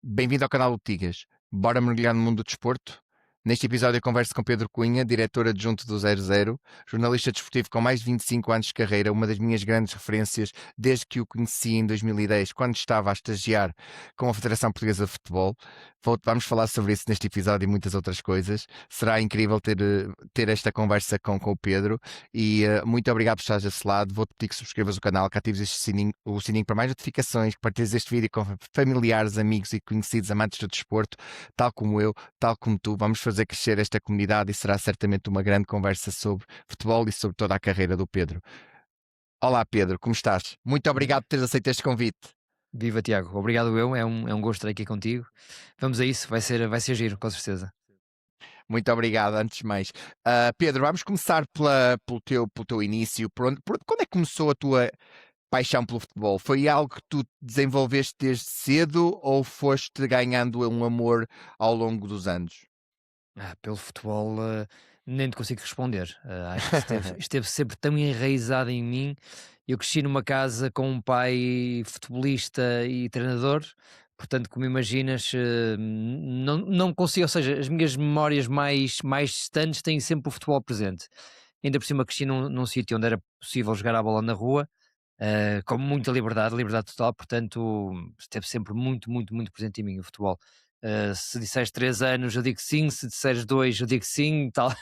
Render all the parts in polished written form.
Bem-vindo ao canal do Tigas. Bora mergulhar no mundo do desporto? Neste episódio eu converso com Pedro Cunha, diretor adjunto do 00, jornalista desportivo com mais de 25 anos de carreira, uma das minhas grandes referências desde que o conheci em 2010, quando estava a estagiar com a Federação Portuguesa de Futebol. Vamos falar sobre isso neste episódio e muitas outras coisas. Será incrível ter esta conversa com o Pedro e muito obrigado por estares desse lado. Vou-te pedir que subscrevas o canal, que atives o sininho para mais notificações, que partilhes este vídeo com familiares, amigos e conhecidos amantes do desporto, tal como eu, tal como tu. Vamos fazer crescer esta comunidade e será certamente uma grande conversa sobre futebol e sobre toda a carreira do Pedro. Olá Pedro, como estás? Muito obrigado por teres aceito este convite. Viva Tiago, obrigado eu, é um gosto estar aqui contigo. Vamos a isso, vai ser giro, com certeza. Muito obrigado, antes de mais. Pedro, vamos começar pelo teu início. Quando é que começou a tua paixão pelo futebol? Foi algo que tu desenvolveste desde cedo ou foste ganhando um amor ao longo dos anos? Pelo futebol, nem te consigo responder. Acho que esteve sempre tão enraizado em mim. Eu cresci numa casa com um pai futebolista e treinador, portanto, como imaginas, não consigo, ou seja, as minhas memórias mais distantes têm sempre o futebol presente. Ainda por cima cresci num sítio onde era possível jogar a bola na rua, com muita liberdade, liberdade total, portanto, esteve sempre muito, muito, muito presente em mim o futebol. Se disseres 3 anos, eu digo sim, se disseres 2, eu digo sim, tal.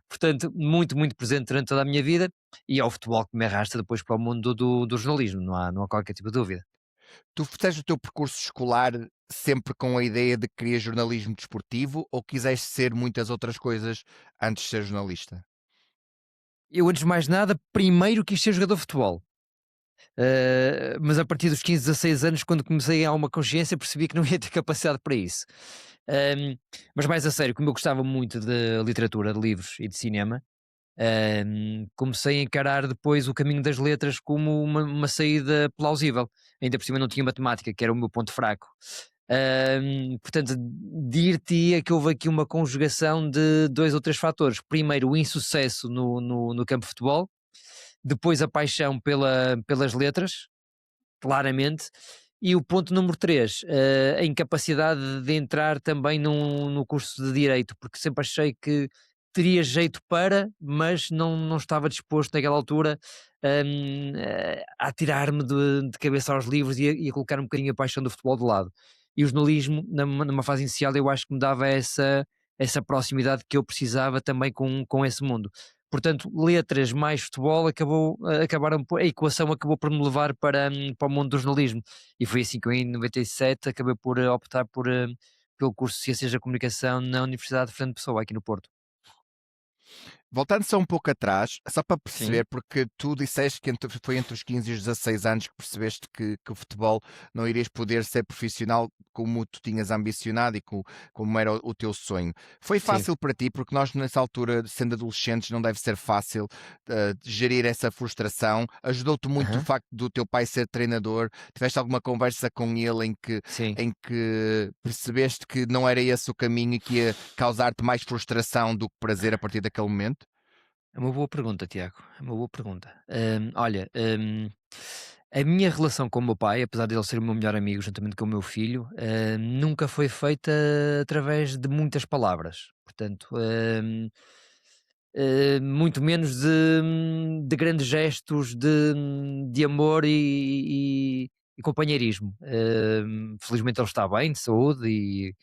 Portanto, muito, muito presente durante toda a minha vida e é o futebol que me arrasta depois para o mundo do jornalismo, não há qualquer tipo de dúvida. Tu fizeste o teu percurso escolar sempre com a ideia de que querias jornalismo desportivo ou quiseste ser muitas outras coisas antes de ser jornalista? Eu, antes de mais nada, primeiro quis ser jogador de futebol. Mas a partir dos 15, 16 anos, quando comecei a ter uma consciência, percebi que não ia ter capacidade para isso. Mas mais a sério, como eu gostava muito de literatura, de livros e de cinema, comecei a encarar depois o caminho das letras como uma saída plausível. Ainda por cima não tinha matemática, que era o meu ponto fraco. Portanto, dir-te-ia que houve aqui uma conjugação de dois ou três fatores. Primeiro, o insucesso no campo de futebol, depois a paixão pelas letras, claramente, e o ponto número 3, a incapacidade de entrar também no curso de Direito, porque sempre achei que teria jeito para, mas não estava disposto naquela altura, a atirar-me de cabeça aos livros e a colocar um bocadinho a paixão do futebol de lado. E o jornalismo, numa fase inicial, eu acho que me dava essa proximidade que eu precisava também com esse mundo. Portanto, letras mais futebol acabaram a equação acabou por me levar para o mundo do jornalismo. E foi assim que eu, em 97, acabei por optar pelo curso de Ciências da Comunicação na Universidade de Fernando Pessoa, aqui no Porto. Voltando só um pouco atrás, só para Sim. perceber, porque tu disseste que foi entre os 15 e os 16 anos que percebeste que o futebol não irias poder ser profissional como tu tinhas ambicionado e como era o teu sonho. Foi Sim. fácil para ti, porque nós nessa altura, sendo adolescentes, não deve ser fácil gerir essa frustração. Ajudou-te muito o Aham. facto do teu pai ser treinador? Tiveste alguma conversa com ele Sim. em que percebeste que não era esse o caminho e que ia causar-te mais frustração do que prazer a partir daquele momento? É uma boa pergunta, Tiago. É uma boa pergunta. Olha, a minha relação com o meu pai, apesar de ele ser o meu melhor amigo, juntamente com o meu filho, nunca foi feita através de muitas palavras. Portanto, muito menos de grandes gestos de amor e companheirismo. Felizmente ele está bem, de saúde, e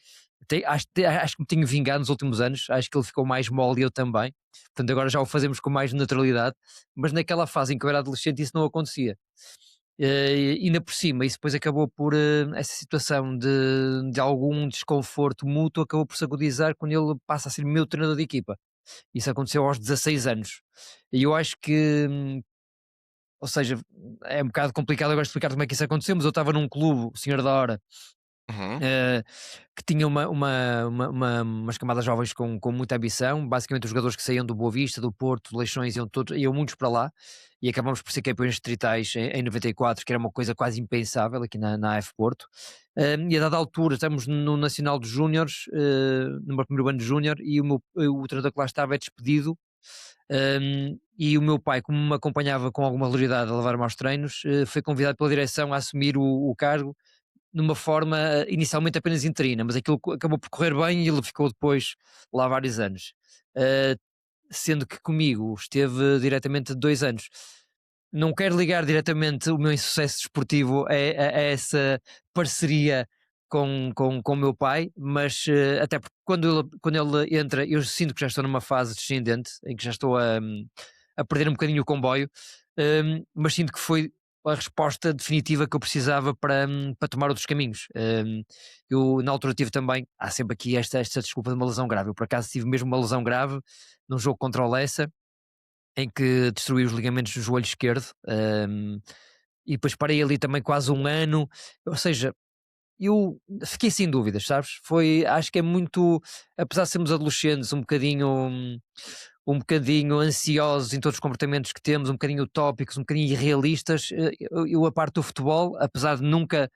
acho que me tenho vingado nos últimos anos. Acho que ele ficou mais mole e eu também. Portanto, agora já o fazemos com mais naturalidade, mas naquela fase em que eu era adolescente isso não acontecia. Ainda por cima, isso depois acabou por, essa situação de algum desconforto mútuo acabou por se agudizar quando ele passa a ser meu treinador de equipa. Isso aconteceu aos 16 anos. E eu acho que, ou seja, é um bocado complicado agora explicar como é que isso aconteceu, mas eu estava num clube, o Senhor da Hora, Uhum. eh, que tinha umas camadas jovens com muita ambição. Basicamente, os jogadores que saíam do Boa Vista, do Porto, do Leixões, iam muitos para lá e acabamos por ser campeões distritais em 94, que era uma coisa quase impensável aqui na AF Porto. E a dada altura, estamos no Nacional dos Júniores, no meu primeiro ano de Júnior, e o treinador que lá estava é despedido. E o meu pai, como me acompanhava com alguma regularidade a levar-me aos treinos, foi convidado pela direção a assumir o cargo, numa forma inicialmente apenas interina, mas aquilo acabou por correr bem e ele ficou depois lá vários anos. Uh, Sendo que comigo esteve diretamente 2 anos. Não quero ligar diretamente o meu insucesso desportivo a essa parceria com o meu pai, mas até porque quando ele entra, eu sinto que já estou numa fase descendente, em que já estou a perder um bocadinho o comboio, mas sinto que foi a resposta definitiva que eu precisava para tomar outros caminhos. Eu, na altura, tive também, há sempre aqui esta desculpa de uma lesão grave. Eu, por acaso, tive mesmo uma lesão grave num jogo contra o Lessa, em que destruí os ligamentos do joelho esquerdo, e depois parei ali também quase um ano, ou seja, eu fiquei sem dúvidas, sabes? Foi, acho que é muito, apesar de sermos adolescentes, um bocadinho ansiosos em todos os comportamentos que temos, um bocadinho utópicos, um bocadinho irrealistas, eu a parte do futebol, apesar de nunca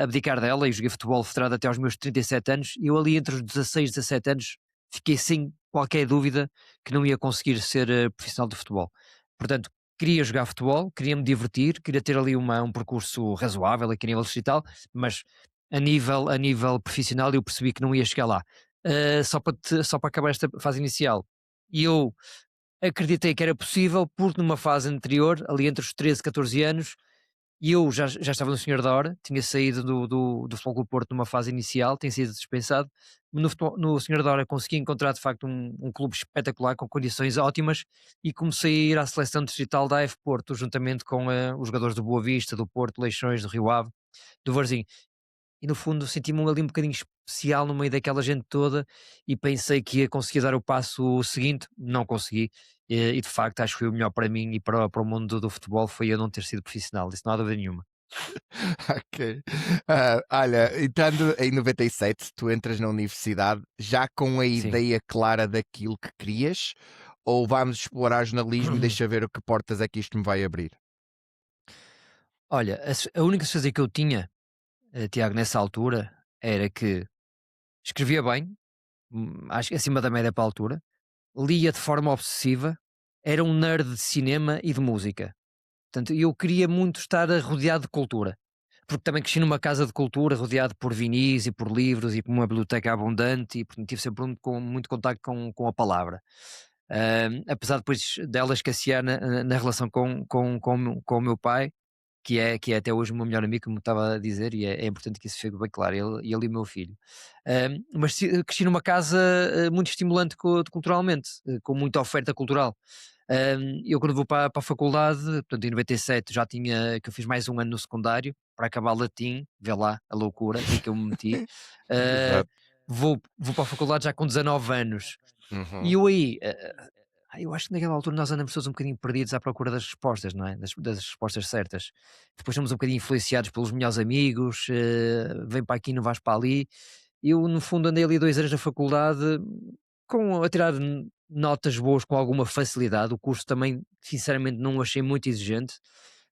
abdicar dela, e joguei futebol federado até aos meus 37 anos, eu ali entre os 16 e 17 anos fiquei sem qualquer dúvida que não ia conseguir ser profissional de futebol. Portanto, queria jogar futebol, queria me divertir, queria ter ali um percurso razoável aqui a nível digital, mas a nível profissional eu percebi que não ia chegar lá. Só para acabar esta fase inicial, e eu acreditei que era possível, porque numa fase anterior, ali entre os 13 e 14 anos, e eu já estava no Senhor da Hora, tinha saído do Futebol Clube do Porto numa fase inicial, tinha sido dispensado. No Senhor da Hora consegui encontrar de facto um clube espetacular, com condições ótimas, e comecei a ir à seleção distrital da AF Porto, juntamente com os jogadores do Boa Vista, do Porto, Leixões, do Rio Ave, do Varzim. E no fundo senti-me ali um bocadinho especial no meio daquela gente toda, e pensei que ia conseguir dar o passo seguinte, não consegui, e de facto acho que foi o melhor para mim e para o mundo do futebol foi eu não ter sido profissional, isso não há dúvida nenhuma. Ok. Olha, entrando em 97, tu entras na universidade já com a Sim. ideia clara daquilo que querias? Ou vamos explorar jornalismo e deixa ver o que portas é que isto me vai abrir? Olha, a única certeza que eu tinha, Tiago, nessa altura, era que escrevia bem, acho que acima da média para a altura, lia de forma obsessiva, era um nerd de cinema e de música. Portanto, eu queria muito estar rodeado de cultura, porque também cresci numa casa de cultura, rodeado por vinis e por livros e por uma biblioteca abundante, e portanto tive sempre muito contacto com a palavra. Apesar depois dela escassear na relação com o meu pai, que é até hoje o meu melhor amigo, como estava a dizer, e é importante que isso fique bem claro, ele e o meu filho. Mas cresci numa casa muito estimulante culturalmente, com muita oferta cultural. Eu quando vou para a faculdade, portanto em 97 já tinha, que eu fiz mais um ano no secundário, para acabar latim, vê lá a loucura em que eu me meti. Ah, Exato. vou para a faculdade já com 19 anos, e Uhum. eu aí, eu acho que naquela altura nós andamos todos um bocadinho perdidos à procura das respostas, não é? Das respostas certas. Depois somos um bocadinho influenciados pelos melhores amigos, vem para aqui, não vais para ali. Eu, no fundo, andei ali 2 anos na faculdade, a tirar notas boas com alguma facilidade. O curso também, sinceramente, não o achei muito exigente,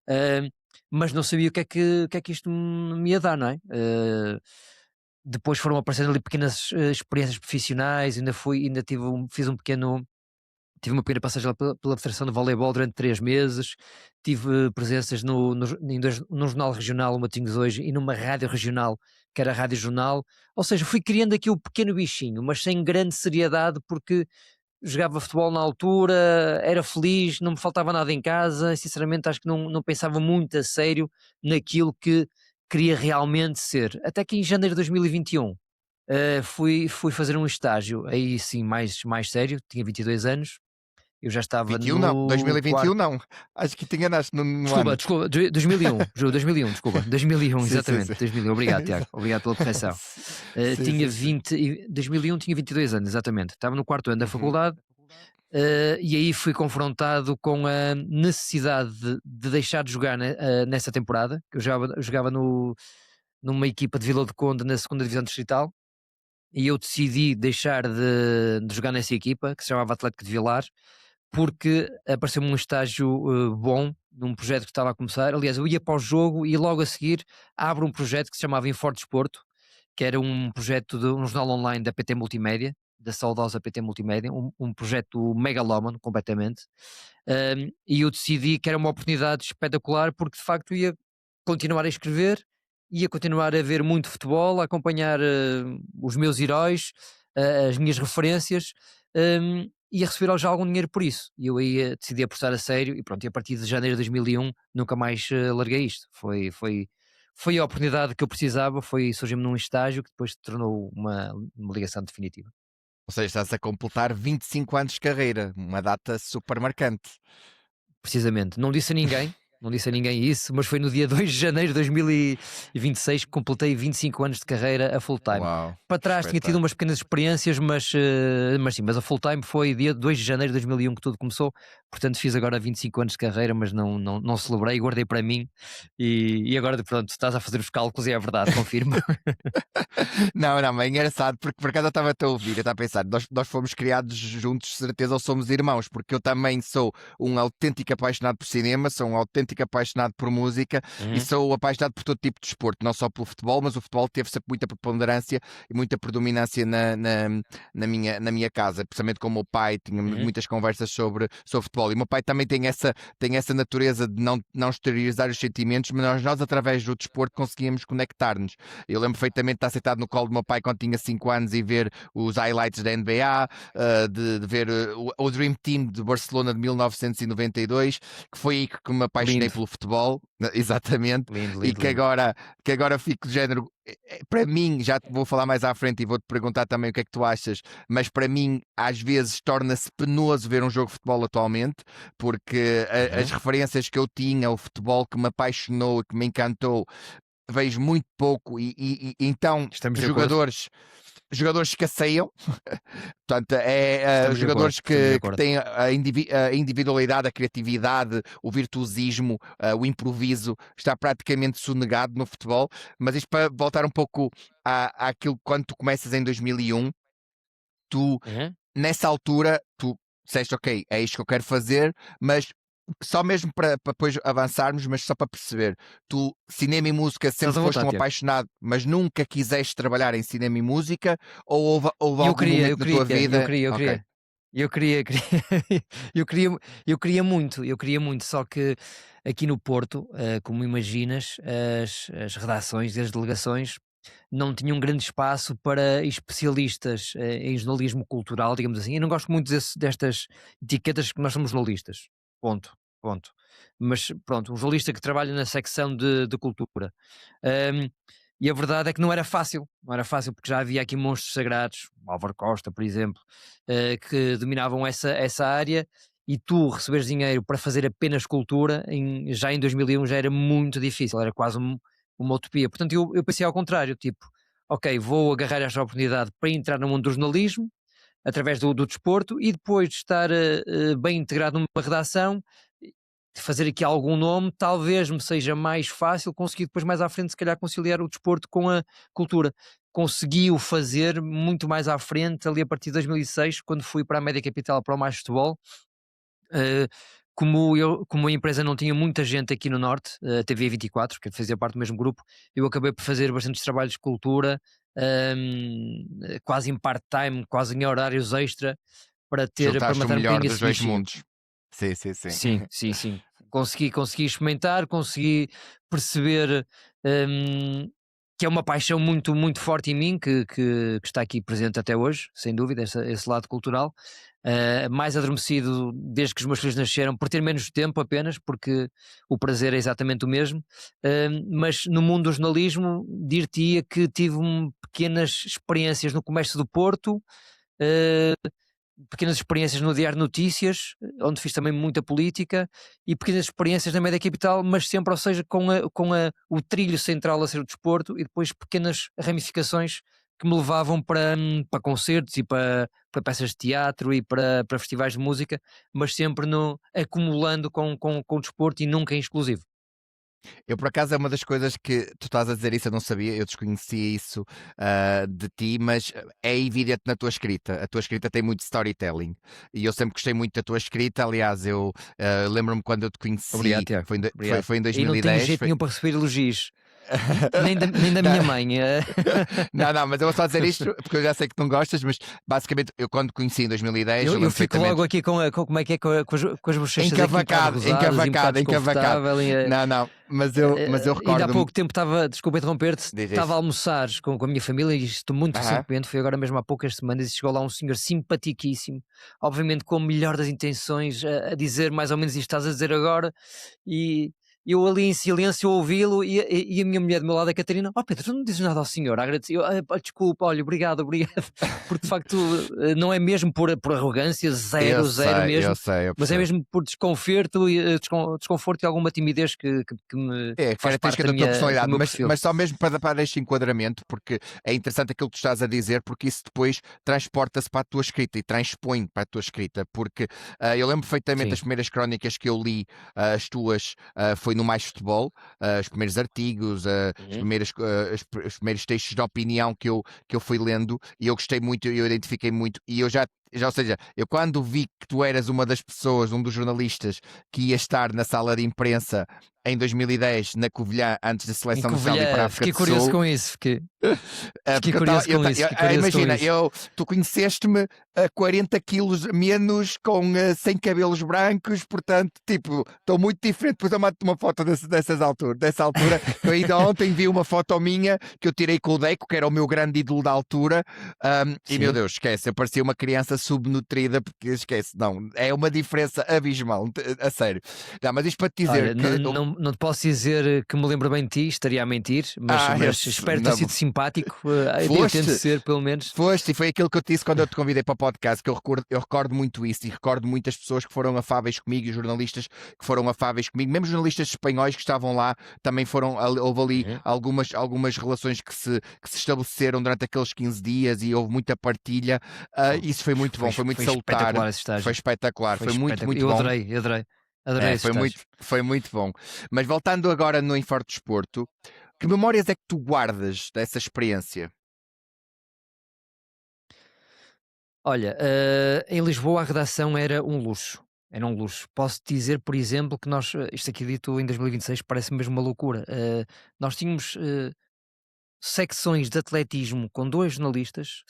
eh, mas não sabia o que é que isto me ia dar, não é? Depois foram aparecendo ali pequenas experiências profissionais, ainda tive uma pequena passagem lá pela Federação de Voleibol durante 3 meses, tive presenças num jornal regional, o Matinhos Hoje, e numa rádio regional, que era a Rádio Jornal. Ou seja, fui criando aqui o pequeno bichinho, mas sem grande seriedade, porque jogava futebol na altura, era feliz, não me faltava nada em casa, e sinceramente acho que não pensava muito a sério naquilo que queria realmente ser. Até que em janeiro de 2021, fui fazer um estágio, aí sim mais sério, tinha 22 anos, eu já estava 21 não, no 2021 quarto. não. Acho que te enganaste no Desculpa, ano. desculpa, 2001, juro, 2001, desculpa, 2001, Sim, sim, exatamente, sim. 2001, obrigado, Tiago, obrigado pela correção. Sim, Tinha sim, sim. 20, 2001 tinha 22 anos, exatamente, estava no quarto ano da Uhum. faculdade, e aí fui confrontado com a necessidade de deixar de jogar nessa temporada, que eu jogava numa equipa de Vila do Conde na segunda divisão distrital, e eu decidi deixar de jogar nessa equipa, que se chamava Atlético de Vilar, porque apareceu-me um estágio bom num projeto que estava a começar. Aliás, eu ia para o jogo e logo a seguir abro um projeto que se chamava Inforte Desporto, que era um projeto de um jornal online da PT Multimédia, da saudosa PT Multimédia, um projeto megalómano completamente. E eu decidi que era uma oportunidade espetacular, porque de facto ia continuar a escrever ia continuar a ver muito futebol, a acompanhar os meus heróis, as minhas referências, e a receber já algum dinheiro por isso. E eu aí decidi apostar a sério e pronto, e a partir de janeiro de 2001 nunca mais larguei isto. Foi a oportunidade que eu precisava, surgiu-me num estágio que depois se tornou uma ligação definitiva. Ou seja, estás a completar 25 anos de carreira, uma data super marcante. Precisamente. Não disse a ninguém isso, mas foi no dia 2 de janeiro de 2026 que completei 25 anos de carreira a full time. Uau, Para que trás tinha tido espetáculo. umas pequenas experiências, mas sim, mas a full time foi dia 2 de janeiro de 2001 que tudo começou. Portanto, fiz agora 25 anos de carreira, mas não celebrei, guardei para mim. E agora, pronto, estás a fazer os cálculos e é verdade, confirmo. Não, não, mas é engraçado porque por acaso eu estava a ouvir, eu estava a pensar, nós fomos criados juntos, de certeza, ou somos irmãos, porque eu também sou um autêntico apaixonado por cinema, sou um autêntico apaixonado por música e Uhum, sou apaixonado por todo tipo de desporto, não só pelo futebol, mas o futebol teve sempre muita preponderância e muita predominância na minha casa, principalmente com o meu pai, tínhamos uhum, muitas conversas sobre futebol. E o meu pai também tem essa natureza de não exteriorizar os sentimentos, mas nós através do desporto conseguíamos conectar-nos. Eu lembro perfeitamente de estar sentado no colo do meu pai quando tinha 5 anos e ver os highlights da NBA, de ver o Dream Team de Barcelona de 1992, que foi aí que me apaixonei lindo, pelo futebol, exatamente, lindo, e lindo, que lindo. agora fico de género. Para mim, já te vou falar mais à frente e vou-te perguntar também o que é que tu achas, mas para mim, às vezes, torna-se penoso ver um jogo de futebol atualmente, porque as Uhum. referências que eu tinha, o futebol que me apaixonou e que me encantou, vejo muito pouco e então Estamos de acordo, jogadores escasseiam. Portanto, estamos de acordo, jogadores estamos de que acordo. têm a individualidade, a criatividade, o virtuosismo, o improviso está praticamente sonegado no futebol. Mas isto para voltar um pouco àquilo quando tu começas em 2001, tu Uhum. nessa altura, tu disseste, ok, é isto que eu quero fazer, mas só mesmo para depois avançarmos, mas só para perceber, tu, cinema e música, Estás sempre à foste vontade, um Tiago. apaixonado, mas nunca quiseste trabalhar em cinema e música, ou houve E algum momento eu na tua queria, eu vida? queria, eu Ok, queria. Eu queria, queria eu queria eu queria muito, só que aqui no Porto, como imaginas, as redações e as delegações não tinham grande espaço para especialistas, em jornalismo cultural, digamos assim. Eu não gosto muito destas etiquetas que nós somos jornalistas, ponto, ponto. Mas pronto, um jornalista que trabalha na secção de cultura. Hum, e a verdade é que não era fácil porque já havia aqui monstros sagrados, o Álvaro Costa, por exemplo, que dominavam essa área e tu receberes dinheiro para fazer apenas cultura, já em 2001 já era muito difícil, era quase uma utopia. Portanto, eu pensei ao contrário, tipo, ok, vou agarrar esta oportunidade para entrar no mundo do jornalismo, através do desporto, e depois de estar bem integrado numa redação, de fazer aqui algum nome, talvez me seja mais fácil conseguir depois mais à frente, se calhar, conciliar o desporto com a cultura. Consegui o fazer muito mais à frente, ali a partir de 2006, quando fui para a Média Capital para o Mais Futebol. eh, como a empresa não tinha muita gente aqui no Norte, a TV24, que fazia parte do mesmo grupo, eu acabei por fazer bastantes trabalhos de cultura, quase em part-time, quase em horários extra, para juntaste o matar um melhor bocadinho dos esse dois bichinho. mundos. Sim, sim, sim. Sim, sim, sim. Consegui experimentar, consegui perceber, hum, que é uma paixão muito, muito forte em mim, que está aqui presente até hoje, sem dúvida, esse lado cultural. Mais adormecido desde que os meus filhos nasceram, por ter menos tempo apenas, porque o prazer é exatamente o mesmo. Mas no mundo do jornalismo, dir-te-ia que tive pequenas experiências no comércio do Porto, eh, pequenas experiências no Diário de Notícias, onde fiz também muita política, e pequenas experiências na Média Capital, mas sempre, ou seja, o trilho central a ser o desporto, e depois pequenas ramificações que me levavam para concertos e para peças de teatro e para festivais de música, mas sempre acumulando com o desporto e nunca em exclusivo. Eu, por acaso, é uma das coisas que tu estás a dizer isso, eu não sabia, eu desconhecia isso de ti, mas é evidente na tua escrita. A tua escrita tem muito storytelling e eu sempre gostei muito da tua escrita. Aliás, eu lembro-me quando eu te Obrigado, conheci, Tiago. foi em, Obrigado. foi em E não tenho 2010. jeito nenhum para receber elogios. Nem da Não, minha mãe. não, não, mas eu vou só dizer isto porque eu já sei que não gostas, mas basicamente eu quando conheci em 2010, eu Eu lembro fico perfeitamente. logo aqui como é que é, com as bochechas aqui um bocado Encavacado, rosadas e um bocado encavacado, encavacado. desconfortável. Não, não, mas eu Ainda há recordo-me. pouco tempo estava, desculpa interromper-te, Diz estava a isso. almoçar com a minha família e estou muito Aham. recentemente, foi agora mesmo há poucas semanas, e chegou lá um senhor simpaticíssimo, obviamente com a melhor das intenções, a dizer mais ou menos isto que estás a dizer agora, e eu ali em silêncio a ouvi-lo, e a minha mulher do meu lado, a Catarina, ó Pedro, tu não dizes nada ao senhor, agradeci, eu, "Ah, pá, desculpa, olha, obrigado, obrigado, porque de facto não é mesmo por arrogância, zero Eu mesmo, sei, eu mas é percebo. mesmo por desconforto e desconforto e alguma timidez É, que faz característica parte da tua do personalidade, meu mas, perfil. mas só mesmo para este enquadramento, porque é interessante aquilo que tu estás a dizer, porque isso depois transporta-se para a tua escrita e transpõe para a tua escrita, porque eu lembro perfeitamente Sim. as primeiras crónicas que eu li, as tuas, foi no Mais Futebol, os primeiros artigos, Uhum. os primeiros textos de opinião que eu fui lendo, e eu gostei muito, eu identifiquei muito, e eu ou seja, eu quando vi que tu eras uma das pessoas, um dos jornalistas que ia estar na sala de imprensa em 2010 na Covilhã antes da Em seleção nacional ir para a Covilhã, África fiquei do curioso Sul. com isso, fiquei Porque eu estava. curioso com isso, fiquei curioso com Imagina, isso. tu conheceste-me a 40 quilos menos, sem cabelos brancos, portanto, tipo, estou muito diferente. Depois eu mando-te uma foto dessa altura, que eu ainda ontem vi uma foto minha que eu tirei com o Deco, que era o meu grande ídolo da altura. E meu Sim. Deus, esquece, eu parecia uma criança subnutrida, porque esquece, não, é uma diferença abismal, a sério. Não, mas isto para te dizer Olha, que. não te posso dizer que me lembro bem de ti, estaria a mentir, mas espero ter Não, sido simpático, eu tento foste. ser, pelo menos. Foste, e foi aquilo que eu te disse quando eu te convidei para o podcast, que eu recordo muito isso, e recordo muitas pessoas que foram afáveis comigo, e jornalistas que foram afáveis comigo, mesmo jornalistas espanhóis que estavam lá, também foram, houve ali Uhum. algumas relações que se estabeleceram durante aqueles 15 dias, e houve muita partilha. Isso foi muito bom, foi muito Foi salutar, espetacular esse foi estágio. espetacular, Foi foi muito, espetacular. muito bom. Adorei esse estágio. Foi muito bom. Mas voltando agora no Enforte Desporto, que memórias é que tu guardas dessa experiência? Olha, em Lisboa a redação era um luxo, era um luxo. Posso dizer, por exemplo, que nós, isto aqui dito em 2026 parece mesmo uma loucura. Nós tínhamos secções de atletismo com 2 jornalistas,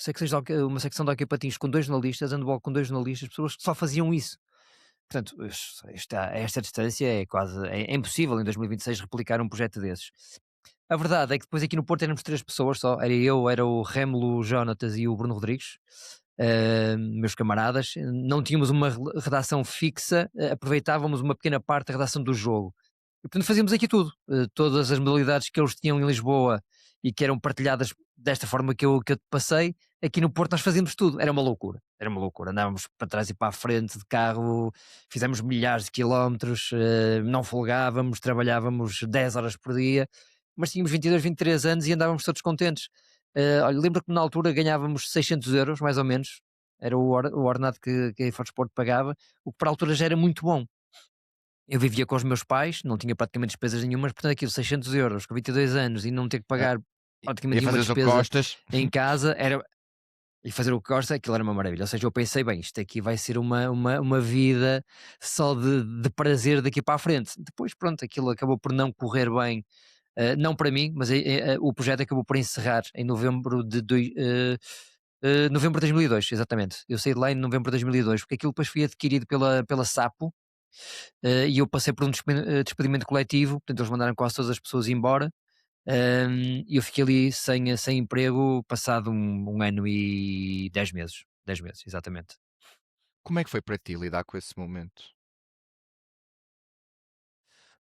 uma secção de hóquei patins com 2 jornalistas, handball com 2 jornalistas, pessoas que só faziam isso. Portanto, a esta distância é quase é impossível em 2026 replicar um projeto desses. A verdade é que depois aqui no Porto éramos 3 pessoas só, era eu, era o Rémulo, o Jónatas e o Bruno Rodrigues, meus camaradas. Não tínhamos uma redação fixa, aproveitávamos uma pequena parte da redação do jogo. E portanto fazíamos aqui tudo, todas as modalidades que eles tinham em Lisboa e que eram partilhadas desta forma que eu te passei, aqui no Porto nós fazíamos tudo, era uma loucura, andávamos para trás e para a frente de carro, fizemos milhares de quilómetros, não folgávamos, trabalhávamos 10 horas por dia, mas tínhamos 22, 23 anos e andávamos todos contentes. Olha, lembro que na altura ganhávamos 600 euros, mais ou menos, era o ordenado que a Infosport pagava, o que para a altura já era muito bom. Eu vivia com os meus pais, não tinha praticamente despesas nenhumas, portanto aquilo 600 euros com 22 anos e não ter que Ah, pagar ia praticamente nenhuma fazer o que despesa gostas. em casa era e fazer o que gosta, aquilo era uma maravilha. Ou seja, eu pensei, bem, isto aqui vai ser uma vida só de prazer daqui para a frente. Depois, pronto, aquilo acabou por não correr bem, não para mim, mas o projeto acabou por encerrar em novembro de 2002, exatamente. Eu saí de lá em novembro de 2002, porque aquilo depois foi adquirido pela Sapo, e eu passei por um despedimento coletivo, portanto eles mandaram quase todas as pessoas embora, e eu fiquei ali sem emprego passado um ano e 10 meses. 10 meses, exatamente. Como é que foi para ti lidar com esse momento?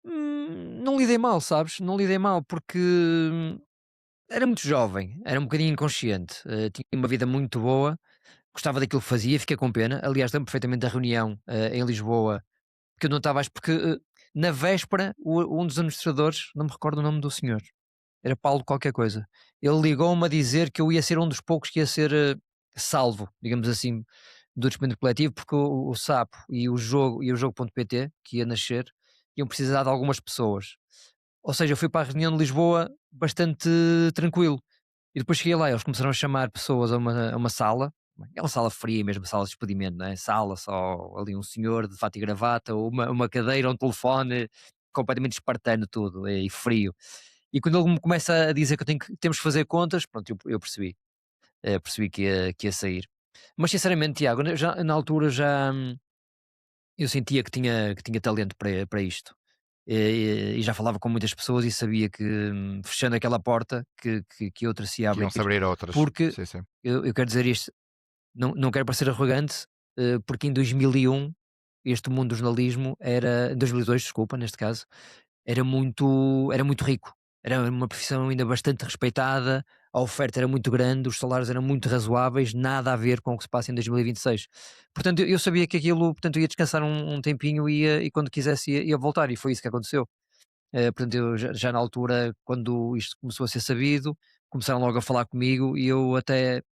Não lidei mal, sabes? Não lidei mal porque era muito jovem, era um bocadinho inconsciente, tinha uma vida muito boa, gostava daquilo que fazia, fiquei com pena. Aliás, lembro perfeitamente da reunião em Lisboa, que eu não estava, porque na véspera, um dos administradores, não me recordo o nome do senhor, era Paulo qualquer coisa. Ele ligou-me a dizer que eu ia ser um dos poucos que ia ser salvo, digamos assim, do despedimento coletivo, porque o SAP e o jogo.pt, que ia nascer, iam precisar de algumas pessoas. Ou seja, eu fui para a reunião de Lisboa bastante tranquilo. E depois cheguei lá, eles começaram a chamar pessoas a uma sala, é uma sala fria mesmo, sala de despedimento, não é? Sala, só ali um senhor de fato e gravata, uma cadeira, um telefone, completamente espartano tudo, e frio. E quando ele me começa a dizer que temos que fazer contas, pronto, eu percebi. Percebi que ia sair. Mas sinceramente, Tiago, na altura eu sentia que tinha talento para isto. E já falava com muitas pessoas e sabia que, fechando aquela porta, que outra se ia Que abrir. iam se abrir outras. Porque Sim, sim. eu quero dizer isto, não quero parecer arrogante, porque em 2001 este mundo do jornalismo era, em 2002, desculpa, neste caso, era muito rico. Era uma profissão ainda bastante respeitada, a oferta era muito grande, os salários eram muito razoáveis, nada a ver com o que se passa em 2026. Portanto, eu sabia que aquilo, portanto, eu ia descansar um tempinho e quando quisesse ia voltar, e foi isso que aconteceu. Portanto, eu já na altura, quando isto começou a ser sabido, começaram logo a falar comigo e eu até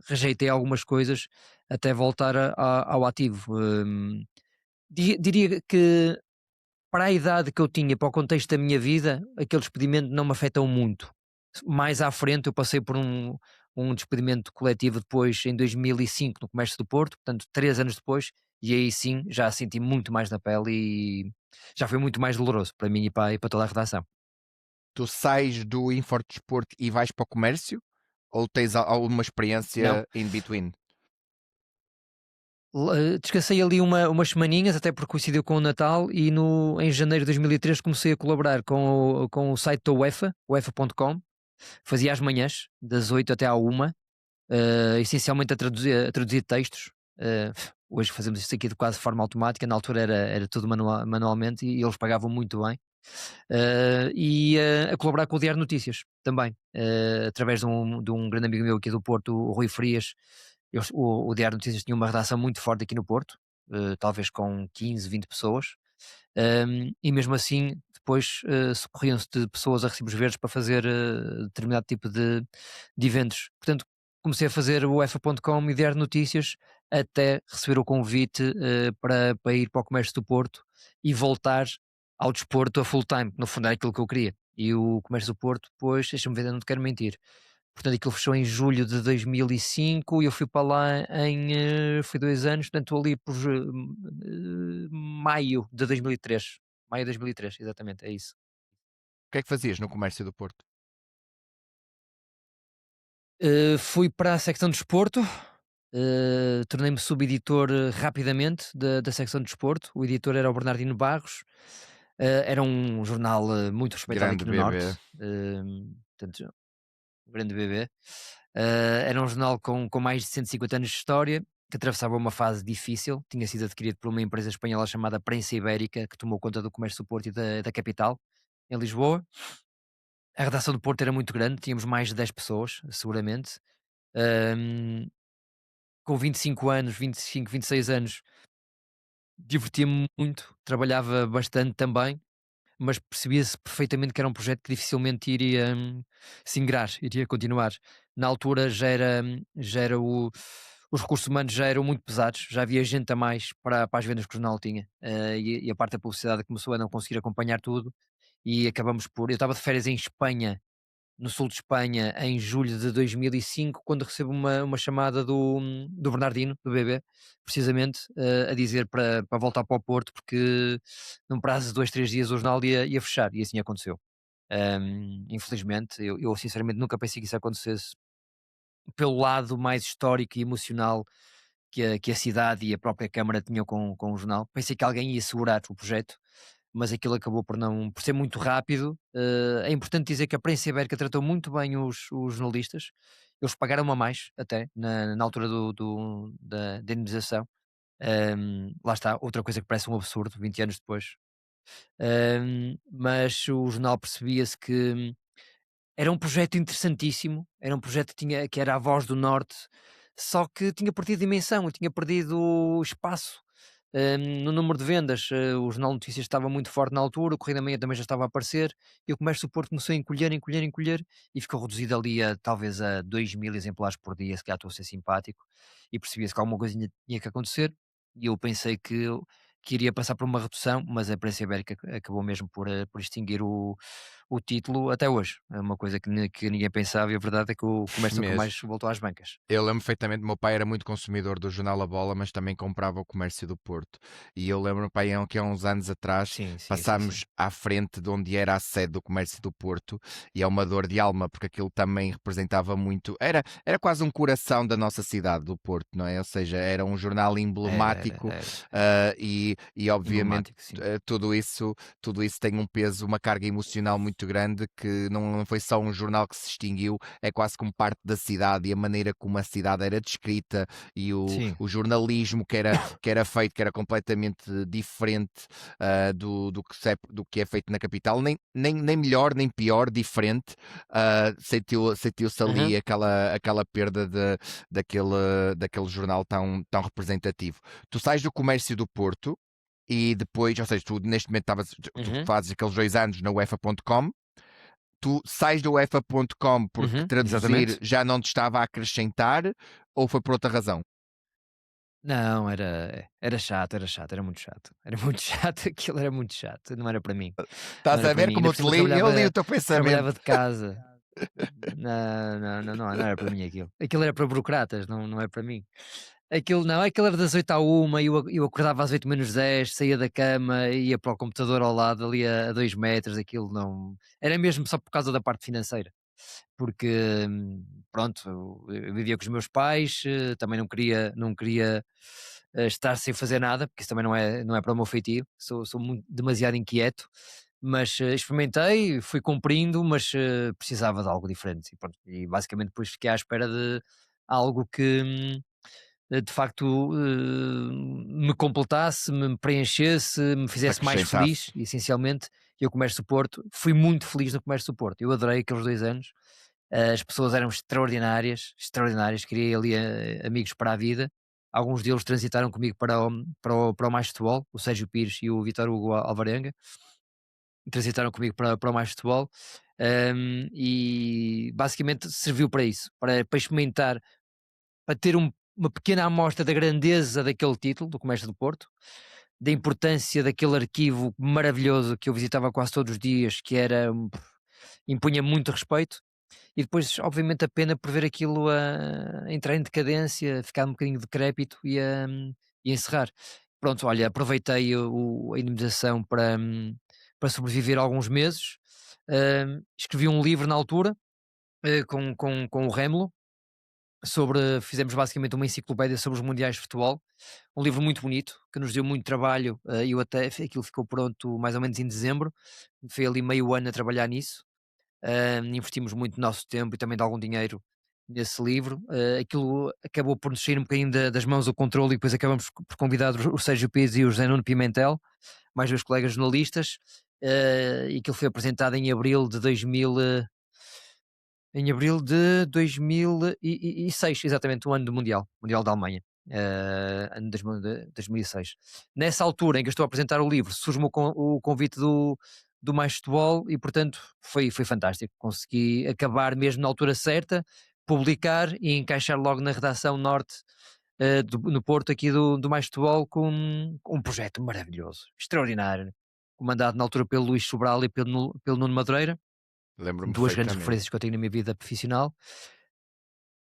rejeitei algumas coisas até voltar ao ativo. Diria que para a idade que eu tinha, para o contexto da minha vida, aquele despedimento não me afetou muito. Mais à frente eu passei por um despedimento coletivo depois em 2005 no Comércio do Porto, portanto 3 anos depois, e aí sim já senti muito mais na pele e já foi muito mais doloroso para mim e para toda a redação. Tu sais do Infodesporto e vais para o comércio? Ou tens alguma Não, experiência in between? descansei ali umas semaninhas, até porque coincidiu com o Natal, e em janeiro de 2003 comecei a colaborar com o site da UEFA, UEFA.com. Fazia às manhãs, das 8 até à 1, essencialmente a traduzir textos. Hoje fazemos isto aqui de quase forma automática, na altura era tudo manualmente e eles pagavam muito bem. A colaborar com o Diário de Notícias também, através de um grande amigo meu aqui do Porto, o Rui Frias. O Diário de Notícias tinha uma redação muito forte aqui no Porto, talvez com 15, 20 pessoas. E mesmo assim, depois socorriam-se de pessoas a recibos verdes para fazer determinado tipo de eventos. Portanto, comecei a fazer o UEFA.com e Diário de Notícias até receber o convite para ir para o Comércio do Porto e voltar ao desporto a full time, que no fundo era aquilo que eu queria. E o Comércio do Porto, depois, deixa-me ver, eu não te quero mentir. Portanto, aquilo fechou em julho de 2005 e eu fui para lá foi 2 anos, portanto, ali por maio de 2003. Maio de 2003, exatamente, é isso. O que é que fazias no comércio do Porto? Fui para a secção de desporto, tornei-me subeditor rapidamente da secção de desporto. O editor era o Bernardino Barros. Era um jornal muito respeitado Grande aqui no bebê. Norte, portanto, o grande bebê. Era um jornal com mais de 150 anos de história, que atravessava uma fase difícil. Tinha sido adquirido por uma empresa espanhola chamada Prensa Ibérica, que tomou conta do comércio do Porto e da capital, em Lisboa. A redação do Porto era muito grande, tínhamos mais de 10 pessoas, seguramente. Ahm, com 25 anos, 25, 26 anos, divertia-me muito, trabalhava bastante também, mas percebia-se perfeitamente que era um projeto que dificilmente iria se ingrar, iria continuar. Na altura já era os recursos humanos já eram muito pesados, já havia gente a mais para as vendas que o jornal tinha, e a parte da publicidade começou a não conseguir acompanhar tudo e acabamos por. Eu estava de férias em Espanha, no sul de Espanha, em julho de 2005, quando recebo uma chamada do Bernardino, do bebê, precisamente, a dizer para voltar para o Porto, porque num prazo de 2, 3 dias o jornal ia fechar, e assim aconteceu. Infelizmente, eu sinceramente nunca pensei que isso acontecesse pelo lado mais histórico e emocional que a cidade e a própria Câmara tinham com o jornal. Pensei que alguém ia segurar o projeto, mas aquilo acabou por ser muito rápido. É importante dizer que a prensa ibérica tratou muito bem os jornalistas. Eles pagaram a mais, até, na altura da indenização. Lá está, outra coisa que parece um absurdo, 20 anos depois. Mas o jornal percebia-se que era um projeto interessantíssimo, era um projeto que era a voz do Norte, só que tinha perdido dimensão, tinha perdido espaço, no número de vendas. O Jornal de Notícias estava muito forte na altura, o Correio da Manhã também já estava a aparecer, e o Comércio do Porto começou a encolher, encolher, encolher, e ficou reduzido ali talvez a 2.000 exemplares por dia, se calhar estou a ser simpático, e percebia-se que alguma coisa tinha que acontecer, e eu pensei que iria passar por uma redução, mas a imprensa ibérica acabou mesmo por extinguir o título até hoje. É uma coisa que ninguém pensava e a verdade é que o comércio nunca Mesmo. mais voltou às bancas. Eu lembro perfeitamente, meu pai era muito consumidor do jornal A Bola, mas também comprava o Comércio do Porto. E eu lembro, pai, que há uns anos atrás Sim, sim, sim, sim. passámos à frente de onde era a sede do Comércio do Porto e é uma dor de alma, porque aquilo também representava muito. Era quase um coração da nossa cidade, do Porto, não é? Ou seja, era um jornal emblemático Era. e obviamente. Emblemático, sim. Tudo isso tem um peso, uma carga emocional muito grande que não foi só um jornal que se extinguiu, é quase como parte da cidade e a maneira como a cidade era descrita e Sim. o jornalismo que era feito, que era completamente diferente do que é feito na capital, nem melhor nem pior, diferente. Sentiu-se ali Aham. aquela perda daquele jornal tão representativo. Tu sais do Comércio do Porto e depois, ou seja, tu neste momento tu Uhum. fazes aqueles 2 anos na UEFA.com, tu sais da UEFA.com porque Uhum. traduzir Exatamente. já não te estava a acrescentar ou foi por outra razão? Não, era chato, era muito chato. Era muito chato, aquilo era muito chato, não era para mim. Não Estás era a para ver mim. como Ainda eu por te cima li? Eu li o teu trabalhava pensamento. de casa. Não era para mim aquilo. Aquilo era para burocratas, não é para mim. Aquilo não, aquilo era das 8 à 1 e eu acordava às 8 menos 10, saía da cama, ia para o computador ao lado, ali a 2 metros, aquilo não. Era mesmo só por causa da parte financeira. Porque, pronto, eu vivia com os meus pais, também não queria estar sem fazer nada, porque isso também não é para o meu feitio, sou demasiado inquieto, mas experimentei, fui cumprindo, mas precisava de algo diferente. E, pronto, e basicamente depois fiquei à espera de algo que de facto me completasse, me preenchesse, me Te fizesse mais acrescentasse. feliz, essencialmente. E o Comércio do Porto, fui muito feliz no Comércio do Porto. Eu adorei aqueles 2 anos, as pessoas eram extraordinárias, extraordinárias, criei ali amigos para a vida. Alguns deles transitaram comigo para o Mais Futebol, o Sérgio Pires e o Vitor Hugo Alvarenga, transitaram comigo para o Mais Futebol, e basicamente serviu para isso, para experimentar, para ter uma pequena amostra da grandeza daquele título, do Comércio do Porto, da importância daquele arquivo maravilhoso que eu visitava quase todos os dias, que era, impunha muito respeito. E depois, obviamente, a pena por ver aquilo a entrar em decadência, ficar um bocadinho decrépito e encerrar. Pronto, olha, aproveitei a indemnização para sobreviver alguns meses. Escrevi um livro na altura, com o Rémulo, fizemos basicamente uma enciclopédia sobre os mundiais de futebol. Um livro muito bonito, que nos deu muito trabalho. Aquilo ficou pronto mais ou menos em dezembro. Foi ali meio ano a trabalhar nisso. Investimos muito nosso tempo e também de algum dinheiro nesse livro. Aquilo acabou por nos sair um bocadinho das mãos o controle e depois acabamos por convidar o Sérgio Pires e o José Nuno Pimentel, mais 2 colegas jornalistas, e aquilo foi apresentado em abril de 2006, exatamente, o ano do Mundial da Alemanha, ano de 2006. Nessa altura em que eu estou a apresentar o livro, surge-me o convite do Mais Futebol e, portanto, foi fantástico. Consegui acabar mesmo na altura certa, publicar e encaixar logo na redação norte, no Porto, aqui do Mais Futebol, com um projeto maravilhoso, extraordinário, comandado na altura pelo Luís Sobral e pelo Nuno Madureira, Lembro-me 2 grandes perfeitamente. referências que eu tenho na minha vida profissional.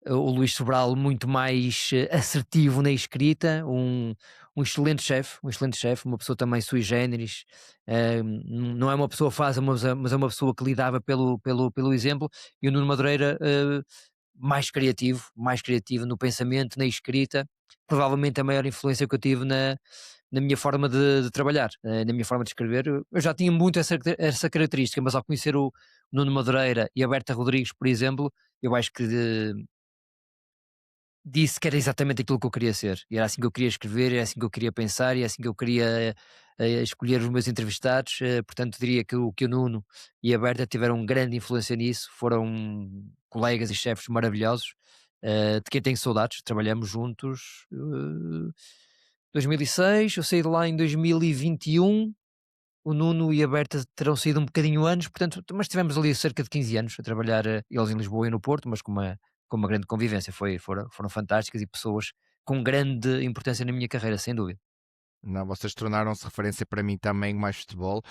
O Luís Sobral muito mais assertivo na escrita, um excelente chefe, uma pessoa também sui generis, não é uma pessoa fácil, mas é uma pessoa que lidava pelo exemplo, e o Nuno Madureira, mais criativo no pensamento, na escrita, provavelmente a maior influência que eu tive na minha forma de trabalhar, na minha forma de escrever. Eu já tinha muito essa característica, mas ao conhecer o Nuno Madureira e a Berta Rodrigues, por exemplo, eu acho que disse que era exatamente aquilo que eu queria ser, e era assim que eu queria escrever, era assim que eu queria pensar, e é assim que eu queria escolher os meus entrevistados. Portanto, diria que o Nuno e a Berta tiveram grande influência nisso, foram colegas e chefes maravilhosos, de quem tenho saudades. Trabalhamos juntos 2006, eu saí de lá em 2021. O Nuno e a Berta terão saído um bocadinho antes, portanto, mas tivemos ali cerca de 15 anos a trabalhar, eles em Lisboa e no Porto, mas com uma grande convivência. Foram fantásticas e pessoas com grande importância na minha carreira, sem dúvida. Não, vocês tornaram-se referência para mim também, mais futebol.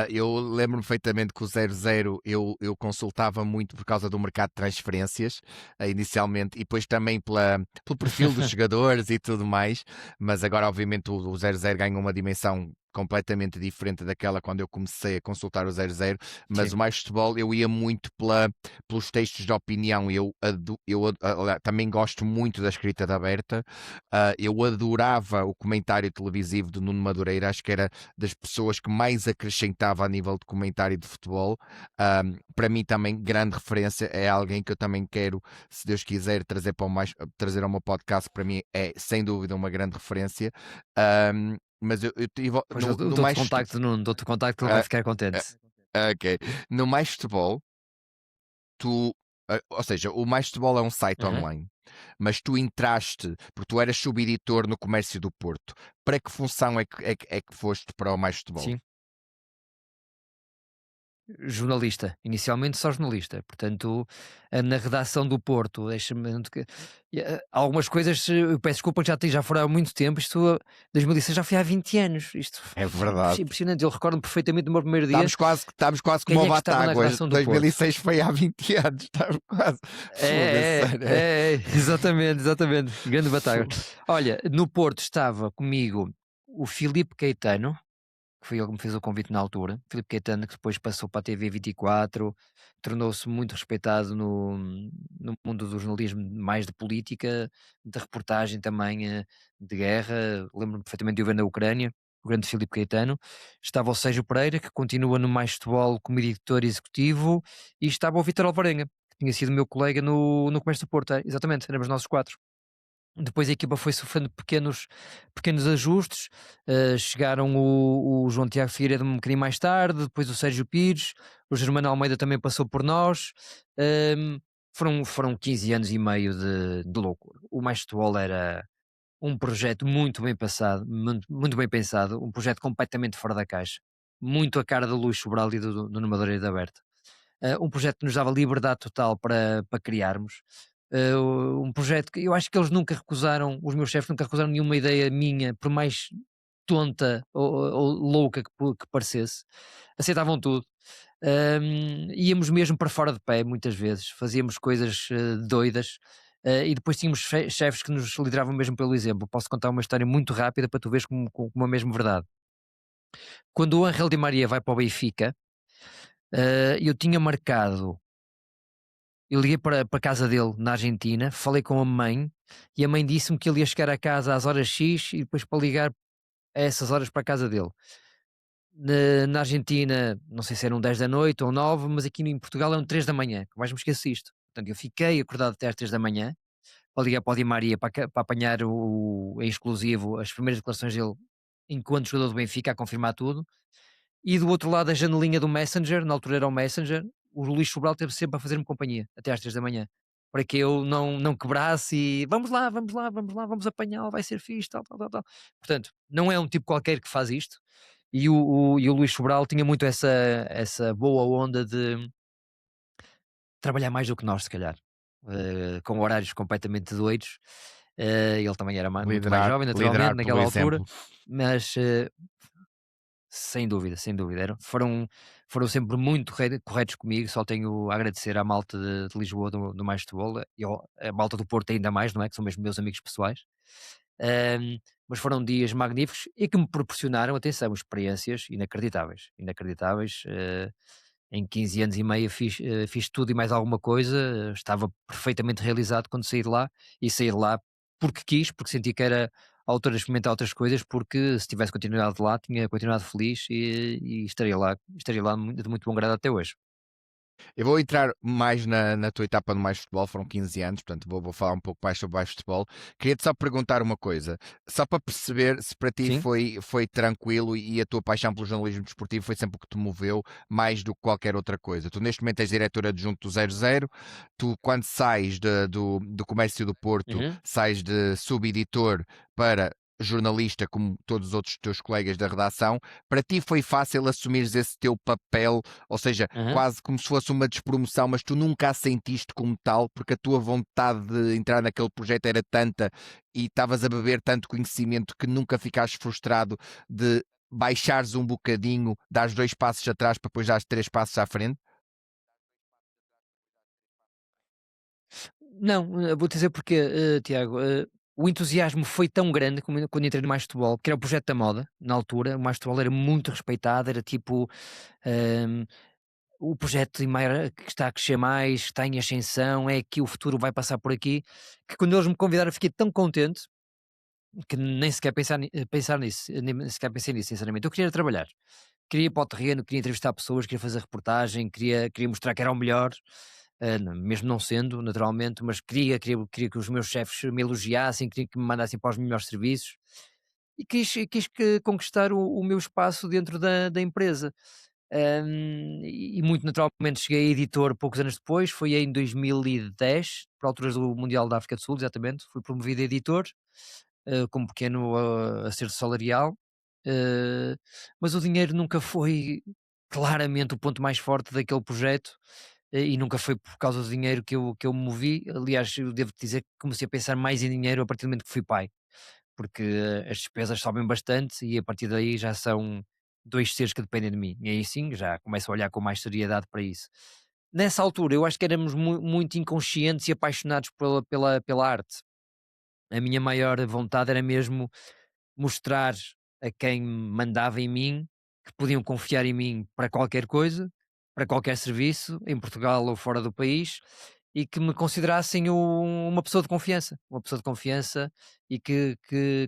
Eu lembro-me perfeitamente que o 0-0 eu consultava muito por causa do mercado de transferências, inicialmente, e depois também pelo perfil dos jogadores e tudo mais. Mas agora, obviamente, o 0-0 ganha uma dimensão completamente diferente daquela quando eu comecei a consultar o 0-0. Mas Sim. o mais futebol eu ia muito pelos textos de opinião. Também gosto muito da escrita da Berta. Eu adorava o comentário televisivo de Nuno Madureira, acho que era das pessoas que mais acrescentava a nível de comentário de futebol. Para mim também grande referência, é alguém que eu também quero, se Deus quiser, trazer ao meu podcast. Para mim é sem dúvida uma grande referência. Mas eu tive Pois eu no dou-te mais contacto, Nuno, dou-te contacto, ele vai ah, ficar contente. ok, no mais futebol tu, ou seja, o Mais Futebol é um site Aham. online, mas tu entraste, porque tu eras subeditor no Comércio do Porto. Para que função é que foste para o Mais Futebol? Sim. Jornalista, inicialmente só jornalista, portanto, na redação do Porto, algumas coisas, eu peço desculpa, já foram há muito tempo, 2006 já foi há 20 anos, isto É verdade. impressionante, eu recordo-me perfeitamente do meu primeiro dia, Estamos como quem o é que estava na Batáguas. redação do Porto? 2006 foi há 20 anos. Estamos quase. Foda-se. Exatamente, exatamente, grande batalha. Fogo. Olha, no Porto estava comigo o Filipe Caetano, que foi ele que me fez o convite na altura. Filipe Caetano, que depois passou para a TV 24, tornou-se muito respeitado no mundo do jornalismo, mais de política, de reportagem também, de guerra. Lembro-me perfeitamente de o ver na Ucrânia, o grande Filipe Caetano. Estava o Sérgio Pereira, que continua no Mais Futebol como editor executivo, e estava o Vítor Alvarenga, que tinha sido meu colega no Comércio do Porto. Exatamente, éramos nós os quatro. Depois a equipa foi sofrendo pequenos ajustes, chegaram o João Tiago Figueiredo um bocadinho mais tarde, depois o Sérgio Pires, o Germano Almeida também passou por nós. Foram 15 anos e meio de loucura. O Mais Futebol era um projeto muito bem passado, muito bem pensado, um projeto completamente fora da caixa, muito a cara do Luís Sobral e do Nuno Madureira da Berta. Um projeto que nos dava liberdade total para criarmos. Um projeto que eu acho que eles nunca recusaram, os meus chefes nunca recusaram nenhuma ideia minha, por mais tonta ou louca que parecesse, aceitavam tudo. Íamos mesmo para fora de pé, muitas vezes, fazíamos coisas doidas. E depois tínhamos chefes que nos lideravam mesmo pelo exemplo. Posso contar uma história muito rápida para tu veres como é mesmo verdade. Quando o Angel Di Maria vai para o Benfica, eu tinha marcado. Eu liguei para a casa dele na Argentina, falei com a mãe e a mãe disse-me que ele ia chegar a casa às horas X e depois para ligar a essas horas para a casa dele. Na Argentina, não sei se eram 10 da noite ou 9, mas aqui em Portugal eram 3 da manhã, que mais me esqueço isto. Portanto, eu fiquei acordado até às 3 da manhã para ligar para o Di Maria para apanhar em exclusivo as primeiras declarações dele enquanto jogador do Benfica, a confirmar tudo. E do outro lado, a janelinha do Messenger, na altura era o Messenger, o Luís Sobral teve sempre a fazer-me companhia, até às 3 da manhã, para que eu não quebrasse e vamos lá, vamos lá, vamos lá, vamos apanhá-lo, vai ser fixe, tal, tal, tal, tal. Portanto, não é um tipo qualquer que faz isto. E o Luís Sobral tinha muito essa boa onda de trabalhar mais do que nós, se calhar, com horários completamente doidos. Ele também era muito mais jovem, naturalmente, Liderar pelo naquela altura, exemplo. mas sem dúvida, sem dúvida. Foram sempre muito corretos comigo, só tenho a agradecer à malta de Lisboa do Mais Futebol e a malta do Porto ainda mais, não é? Que são mesmo meus amigos pessoais. Mas foram dias magníficos e que me proporcionaram, atenção, experiências inacreditáveis. Inacreditáveis. Em 15 anos e meio fiz tudo e mais alguma coisa, estava perfeitamente realizado quando saí de lá e saí de lá porque quis, porque senti que era a altura de experimentar outras coisas, porque se tivesse continuado lá, tinha continuado feliz e estaria lá de muito bom grado até hoje. Eu vou entrar mais na tua etapa no Mais Futebol, foram 15 anos, portanto vou falar um pouco mais sobre Mais Futebol. Queria-te só perguntar uma coisa, só para perceber se para ti Sim? foi tranquilo e a tua paixão pelo jornalismo desportivo foi sempre o que te moveu mais do que qualquer outra coisa. Tu neste momento és diretor adjunto do 00, tu quando sais do Comércio do Porto, Uhum. sais de subeditor para jornalista, como todos os outros teus colegas da redação, para ti foi fácil assumires esse teu papel, ou seja, Aham. quase como se fosse uma despromoção, mas tu nunca a sentiste como tal, porque a tua vontade de entrar naquele projeto era tanta e estavas a beber tanto conhecimento que nunca ficaste frustrado de baixares um bocadinho, dares 2 passos atrás para depois dares 3 passos à frente? Não, vou-te dizer porquê, Tiago. O entusiasmo foi tão grande quando entrei no Mais Futebol, que era o projeto da moda, na altura. O Mais Futebol era muito respeitado, era tipo, hum, o projeto que está a crescer mais, está em ascensão, é que o futuro vai passar por aqui, que quando eles me convidaram fiquei tão contente que nem sequer pensar nisso, nem sequer pensei nisso, sinceramente. Eu queria trabalhar, queria ir para o terreno, queria entrevistar pessoas, queria fazer reportagem, queria mostrar que era o melhor, mesmo não sendo, naturalmente, mas queria que os meus chefes me elogiassem, queria que me mandassem para os melhores serviços e quis conquistar o meu espaço dentro da empresa. E muito naturalmente cheguei a editor poucos anos depois, foi em 2010, por alturas do Mundial da África do Sul, exatamente, fui promovido a editor, com um pequeno acerto salarial, eh, mas o dinheiro nunca foi claramente o ponto mais forte daquele projeto, e nunca foi por causa do dinheiro que eu me movi. Aliás, eu devo dizer que comecei a pensar mais em dinheiro a partir do momento que fui pai, porque as despesas sobem bastante e a partir daí já são 2 seres que dependem de mim. E aí sim, já começo a olhar com mais seriedade para isso. Nessa altura, eu acho que éramos muito inconscientes e apaixonados pela arte. A minha maior vontade era mesmo mostrar a quem mandava em mim que podiam confiar em mim para qualquer coisa, para qualquer serviço, em Portugal ou fora do país, e que me considerassem uma pessoa de confiança, uma pessoa de confiança e que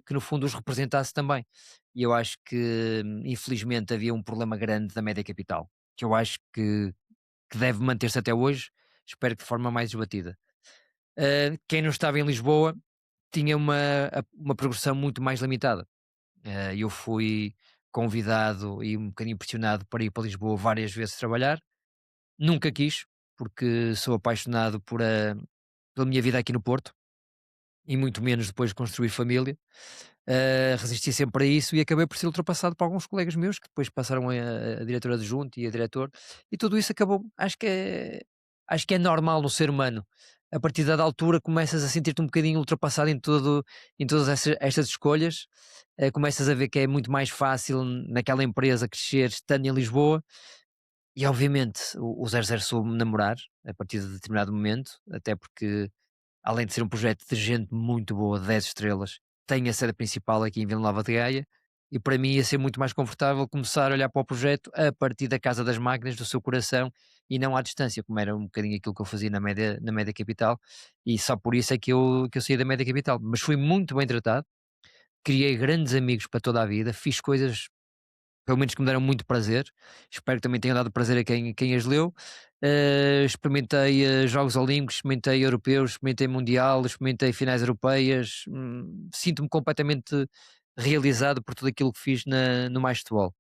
no fundo os representasse também. E eu acho que, infelizmente, havia um problema grande da média capital, que eu acho que deve manter-se até hoje, espero que de forma mais esbatida. Quem não estava em Lisboa tinha uma progressão muito mais limitada. Eu fui convidado e um bocadinho pressionado para ir para Lisboa várias vezes trabalhar. Nunca quis, porque sou apaixonado pela minha vida aqui no Porto e muito menos depois de construir família. Resisti sempre a isso e acabei por ser ultrapassado por alguns colegas meus que depois passaram a diretor adjunto e a diretor, e tudo isso acabou. Acho que é normal no ser humano. A partir da altura começas a sentir-te um bocadinho ultrapassado em todas estas escolhas. Começas a ver que é muito mais fácil naquela empresa crescer estando em Lisboa, e obviamente o 00 soube-me namorar a partir de determinado momento, até porque, além de ser um projeto de gente muito boa, de 10 estrelas, tem a sede principal aqui em Vila Nova de Gaia, e para mim ia ser muito mais confortável começar a olhar para o projeto a partir da casa das máquinas, do seu coração, e não à distância, como era um bocadinho aquilo que eu fazia na média capital, e só por isso é que eu saí da média capital. Mas fui muito bem tratado, criei grandes amigos para toda a vida, fiz coisas pelo menos que me deram muito prazer, espero que também tenha dado prazer a quem as leu. Experimentei Jogos Olímpicos, experimentei europeus, experimentei Mundial, experimentei finais europeias. Sinto-me completamente realizado por tudo aquilo que fiz no Mais Futebol.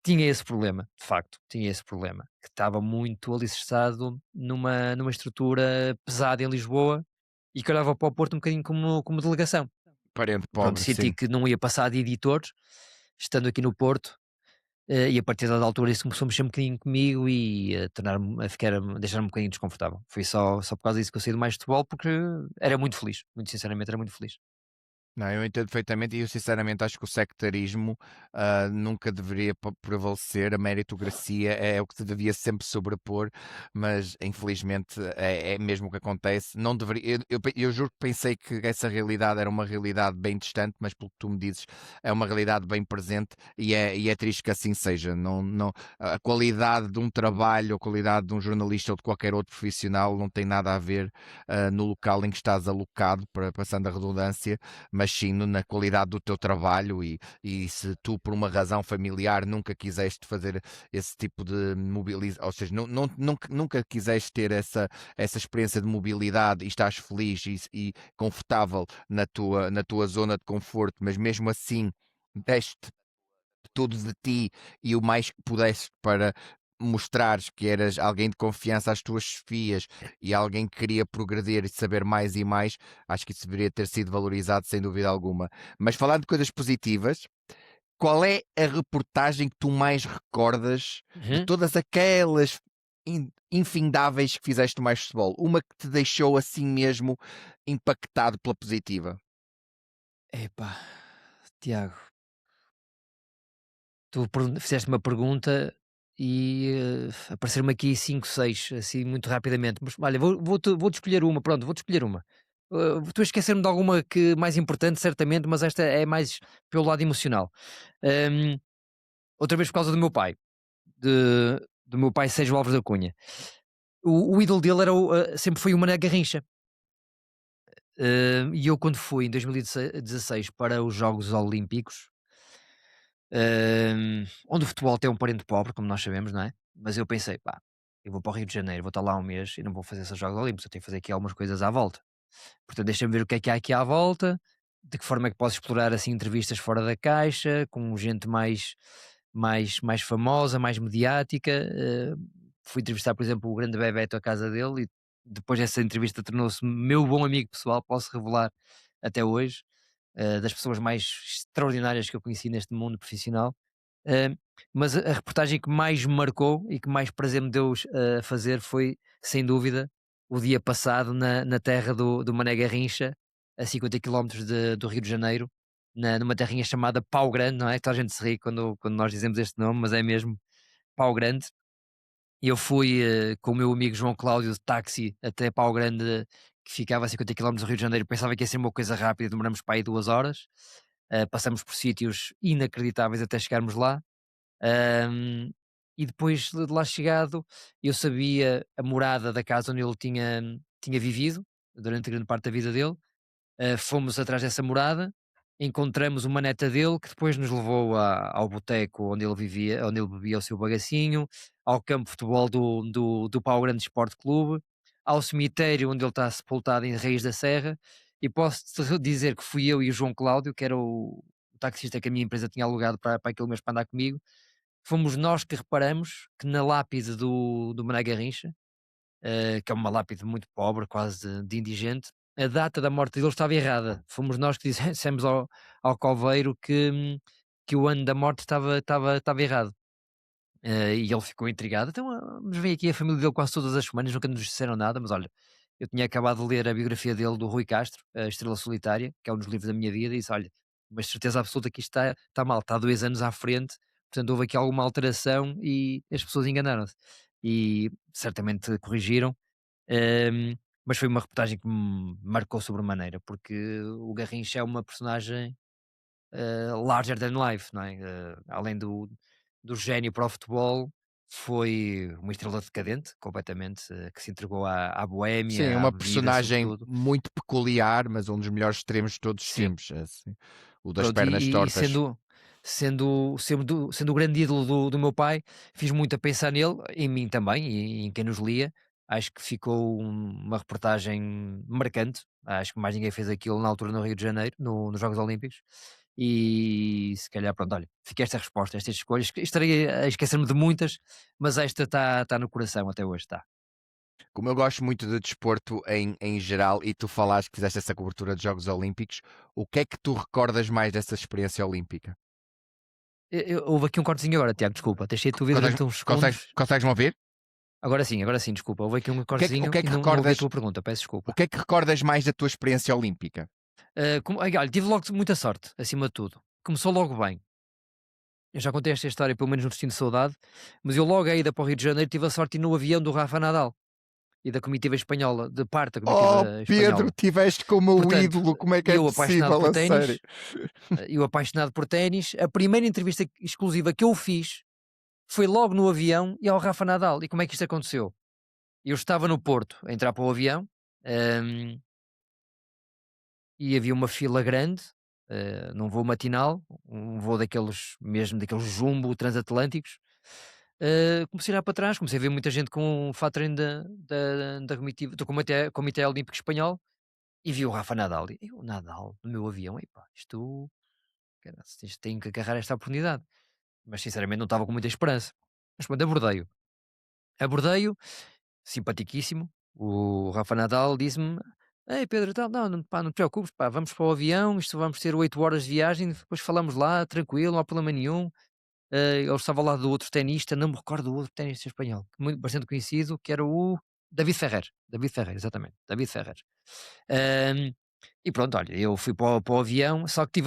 Tinha esse problema, de facto, tinha esse problema, que estava muito alicerçado numa estrutura pesada em Lisboa e que olhava para o Porto um bocadinho como delegação. Parente Pronto, pobre, senti sim. que não ia passar de editor, estando aqui no Porto, e a partir dada altura isso começou a mexer um bocadinho comigo e a deixar-me um bocadinho desconfortável. Foi só por causa disso que eu saí do Mais Futebol, porque era muito feliz, muito sinceramente era muito feliz. Não, eu entendo perfeitamente e eu sinceramente acho que o sectarismo nunca deveria prevalecer, a meritocracia é o que se devia sempre sobrepor, mas infelizmente é mesmo o que acontece. Não deveria, eu juro que pensei que essa realidade era uma realidade bem distante, mas pelo que tu me dizes, é uma realidade bem presente e é triste que assim seja. A qualidade de um trabalho, a qualidade de um jornalista ou de qualquer outro profissional não tem nada a ver no local em que estás alocado, passando a redundância, mas sim na qualidade do teu trabalho e se tu por uma razão familiar nunca quiseste fazer esse tipo de mobilização, ou seja, nunca quiseste ter essa experiência de mobilidade e estás feliz e confortável na tua zona de conforto, mas mesmo assim deste tudo de ti e o mais que pudeste para mostrares que eras alguém de confiança às tuas chefias e alguém que queria progredir e saber mais e mais, acho que isso deveria ter sido valorizado sem dúvida alguma. Mas falando de coisas positivas, qual é a reportagem que tu mais recordas de Uhum. todas aquelas infindáveis que fizeste no Mais Futebol? Uma que te deixou assim mesmo impactado pela positiva? Epá, Tiago, tu fizeste uma pergunta e apareceram-me aqui 5, 6, assim muito rapidamente. Mas olha, vou-te escolher uma, pronto, vou-te escolher uma. Tu a esquecer-me de alguma que mais importante, certamente, mas esta é mais pelo lado emocional. Hum, Outra vez por causa do meu pai, do meu pai Sérgio Alves da Cunha. O ídolo dele era sempre foi o Mané Garrincha. E eu quando fui em 2016 para os Jogos Olímpicos, onde o futebol tem um parente pobre, como nós sabemos, não é? Mas eu pensei, pá, eu vou para o Rio de Janeiro, vou estar lá um mês e não vou fazer esses Jogos Olímpicos, eu tenho que fazer aqui algumas coisas à volta. Portanto, deixa-me ver o que é há aqui à volta, de que forma é que posso explorar assim entrevistas fora da caixa, com gente mais famosa, mais mediática. Fui entrevistar, por exemplo, o grande Bebeto à casa dele e depois dessa entrevista tornou-se meu bom amigo pessoal, posso revelar até hoje, das pessoas mais extraordinárias que eu conheci neste mundo profissional. Eh, mas a reportagem que mais me marcou e que mais prazer me deu fazer foi, sem dúvida, o dia passado na terra do Mané Garrincha, a 50 quilómetros do Rio de Janeiro, numa terrinha chamada Pau Grande, não é? Toda a gente se ri quando nós dizemos este nome, mas é mesmo Pau Grande. E eu fui com o meu amigo João Cláudio de táxi até Pau Grande, que ficava a 50 quilómetros do Rio de Janeiro. Pensava que ia ser uma coisa rápida, demoramos para aí 2 horas. Passamos por sítios inacreditáveis até chegarmos lá. Ahm, e depois de lá chegado, eu sabia a morada da casa onde ele tinha vivido durante grande parte da vida dele. Fomos atrás dessa morada, encontramos uma neta dele que depois nos levou ao boteco onde ele vivia, onde ele bebia o seu bagacinho, ao campo de futebol do Pau Grande Esporte Clube, ao cemitério onde ele está sepultado em Raiz da Serra. E posso-te dizer que fui eu e o João Cláudio, que era o taxista que a minha empresa tinha alugado para aquele mês para andar comigo. Fomos nós que reparamos que na lápide do Mané Garrincha, que é uma lápide muito pobre, quase de indigente, a data da morte dele estava errada. Fomos nós que dissemos ao coveiro que o ano da morte estava errado. E ele ficou intrigado. Então, mas vem aqui a família dele quase todas as semanas, nunca nos disseram nada. Mas olha, eu tinha acabado de ler a biografia dele, do Rui Castro, A Estrela Solitária, que é um dos livros da minha vida, e disse: olha, mas certeza absoluta que isto está mal, está 2 anos à frente, portanto houve aqui alguma alteração e as pessoas enganaram-se. E certamente corrigiram, ehm, mas foi uma reportagem que me marcou sobremaneira, porque o Garrincha é uma personagem larger than life, não é? Além do gênio para o futebol, foi uma estrela decadente, completamente, que se entregou à Sim, boémia, à uma bebida, personagem sobretudo. muito peculiar, mas um dos melhores extremos de todos os Sim, tempos, assim, o das pronto, pernas e tortas. sendo o grande ídolo do meu pai, fiz muito a pensar nele, em mim também, e em quem nos lia. Acho que ficou uma reportagem marcante. Acho que mais ninguém fez aquilo na altura no Rio de Janeiro, nos Jogos Olímpicos. E se calhar, pronto, olha, fica esta resposta, estas escolhas. Estarei a esquecer-me de muitas, mas esta está no coração até hoje, está. Como eu gosto muito de desporto em geral e tu falaste que fizeste essa cobertura de Jogos Olímpicos, o que é que tu recordas mais dessa experiência olímpica? Houve aqui um cortezinho agora, Tiago, desculpa, deixei-te ouvir Consegues, durante uns consegues, segundos. consegues-me ouvir? Agora sim, desculpa. Houve aqui um O cortezinho que é e que não ouvi a recordas, tua pergunta, peço o desculpa. que é que recordas mais da tua experiência olímpica? Olha, tive logo muita sorte, acima de tudo. Começou logo bem. Eu já contei esta história, pelo menos no Destino de Saudade, mas eu logo à ida para o Rio de Janeiro tive a sorte de ir no avião do Rafa Nadal e da comitiva espanhola, de parte da Oh, comitiva Pedro, espanhola. tiveste como o Portanto, ídolo, como é que é eu apaixonado possível, por a sério? ténis, a primeira entrevista exclusiva que eu fiz foi logo no avião e ao Rafa Nadal. E como é que isto aconteceu? Eu estava no Porto a entrar para o avião, hum, e havia uma fila grande, num voo matinal, um voo daqueles mesmo daqueles jumbo transatlânticos. Comecei a olhar para trás, comecei a ver muita gente com o fato treino da comitiva do Comitê Olímpico Espanhol e vi o Rafa Nadal. E eu, Nadal no meu avião, epá, isto, caraças, isto tenho que agarrar esta oportunidade. Mas sinceramente não estava com muita esperança. Mas pronto, abordei-o. Abordei-o, simpaticíssimo. O Rafa Nadal disse-me: Ei Pedro, tal, não, não, pá, não te preocupes, pá, vamos para o avião, isto vamos ter 8 horas de viagem, depois falamos lá, tranquilo, não há problema nenhum. Ele estava ao lado do outro tenista, não me recordo do outro tenista espanhol, bastante conhecido, que era o David Ferrer. David Ferrer, exatamente, David Ferrer. Ahm, e pronto, olha, eu fui para o avião, só que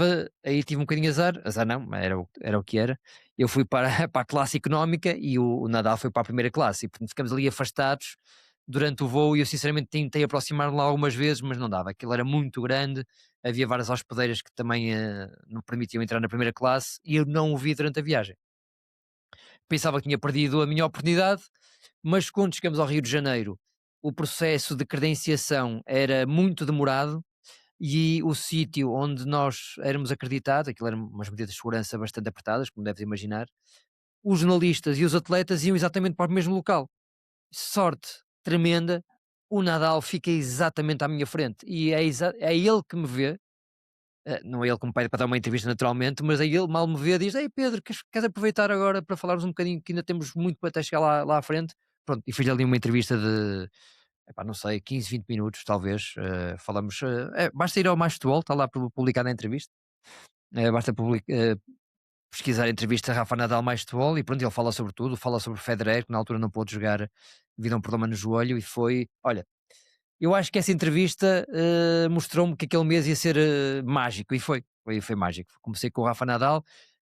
aí tive um bocadinho de azar não, mas era o que era. Eu fui para, para a classe económica e o Nadal foi para a primeira classe, e portanto ficamos ali afastados durante o voo. E eu sinceramente tentei aproximar-me lá algumas vezes, mas não dava, aquilo era muito grande, havia várias hospedeiras que também não permitiam entrar na primeira classe e eu não o vi durante a viagem. Pensava que tinha perdido a minha oportunidade, mas quando chegamos ao Rio de Janeiro, o processo de credenciação era muito demorado e o sítio onde nós éramos acreditados, aquilo eram umas medidas de segurança bastante apertadas, como deves imaginar, os jornalistas e os atletas iam exatamente para o mesmo local. Sorte tremenda, o Nadal fica exatamente à minha frente e é ele que me vê. Não é ele que me pede para dar uma entrevista naturalmente, mas aí ele mal me vê, diz: Ei Pedro, queres aproveitar agora para falarmos um bocadinho, que ainda temos muito para até chegar lá à frente? Pronto, e fiz ali uma entrevista de, epá, não sei, 15, 20 minutos talvez. Falamos, basta ir ao Mais Futebol, está lá publicada a entrevista. Basta pesquisar a entrevista a Rafa Nadal Mais Futebol e pronto, ele fala sobre tudo, fala sobre Federer, que na altura não pôde jogar devido a um problema no joelho, e foi, olha, eu acho que essa entrevista mostrou-me que aquele mês ia ser mágico, e foi mágico. Comecei com o Rafa Nadal,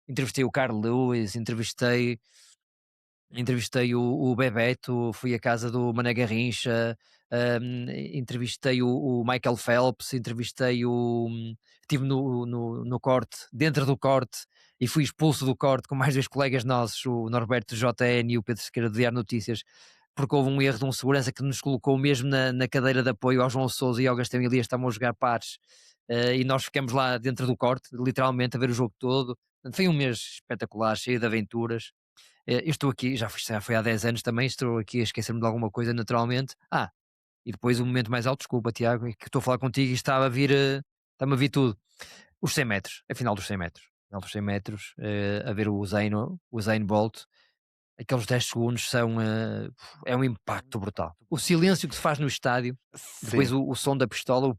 entrevistei o Carl Lewis, entrevistei o Bebeto, fui à casa do Mané Garrincha, entrevistei o Michael Phelps, estive no corte, dentro do corte, e fui expulso do corte com mais dois colegas nossos, o Norberto JN e o Pedro Sequeira do Diário Notícias, porque houve um erro de um segurança que nos colocou mesmo na cadeira de apoio ao João Sousa e ao Gastão Elias, estavam a jogar pares, e nós ficamos lá dentro do corte, literalmente, a ver o jogo todo. Foi um mês espetacular, cheio de aventuras. Eu estou aqui, já foi há 10 anos também, estou aqui a esquecer-me de alguma coisa naturalmente. E depois o momento mais alto, desculpa Tiago, é que estou a falar contigo e está-me a vir tudo. Os 100 metros, a final dos 100 metros. A final dos 100 metros, a ver o Zayn Bolt, aqueles 10 segundos é um impacto brutal. O silêncio que se faz no estádio, depois Sim. o som da pistola,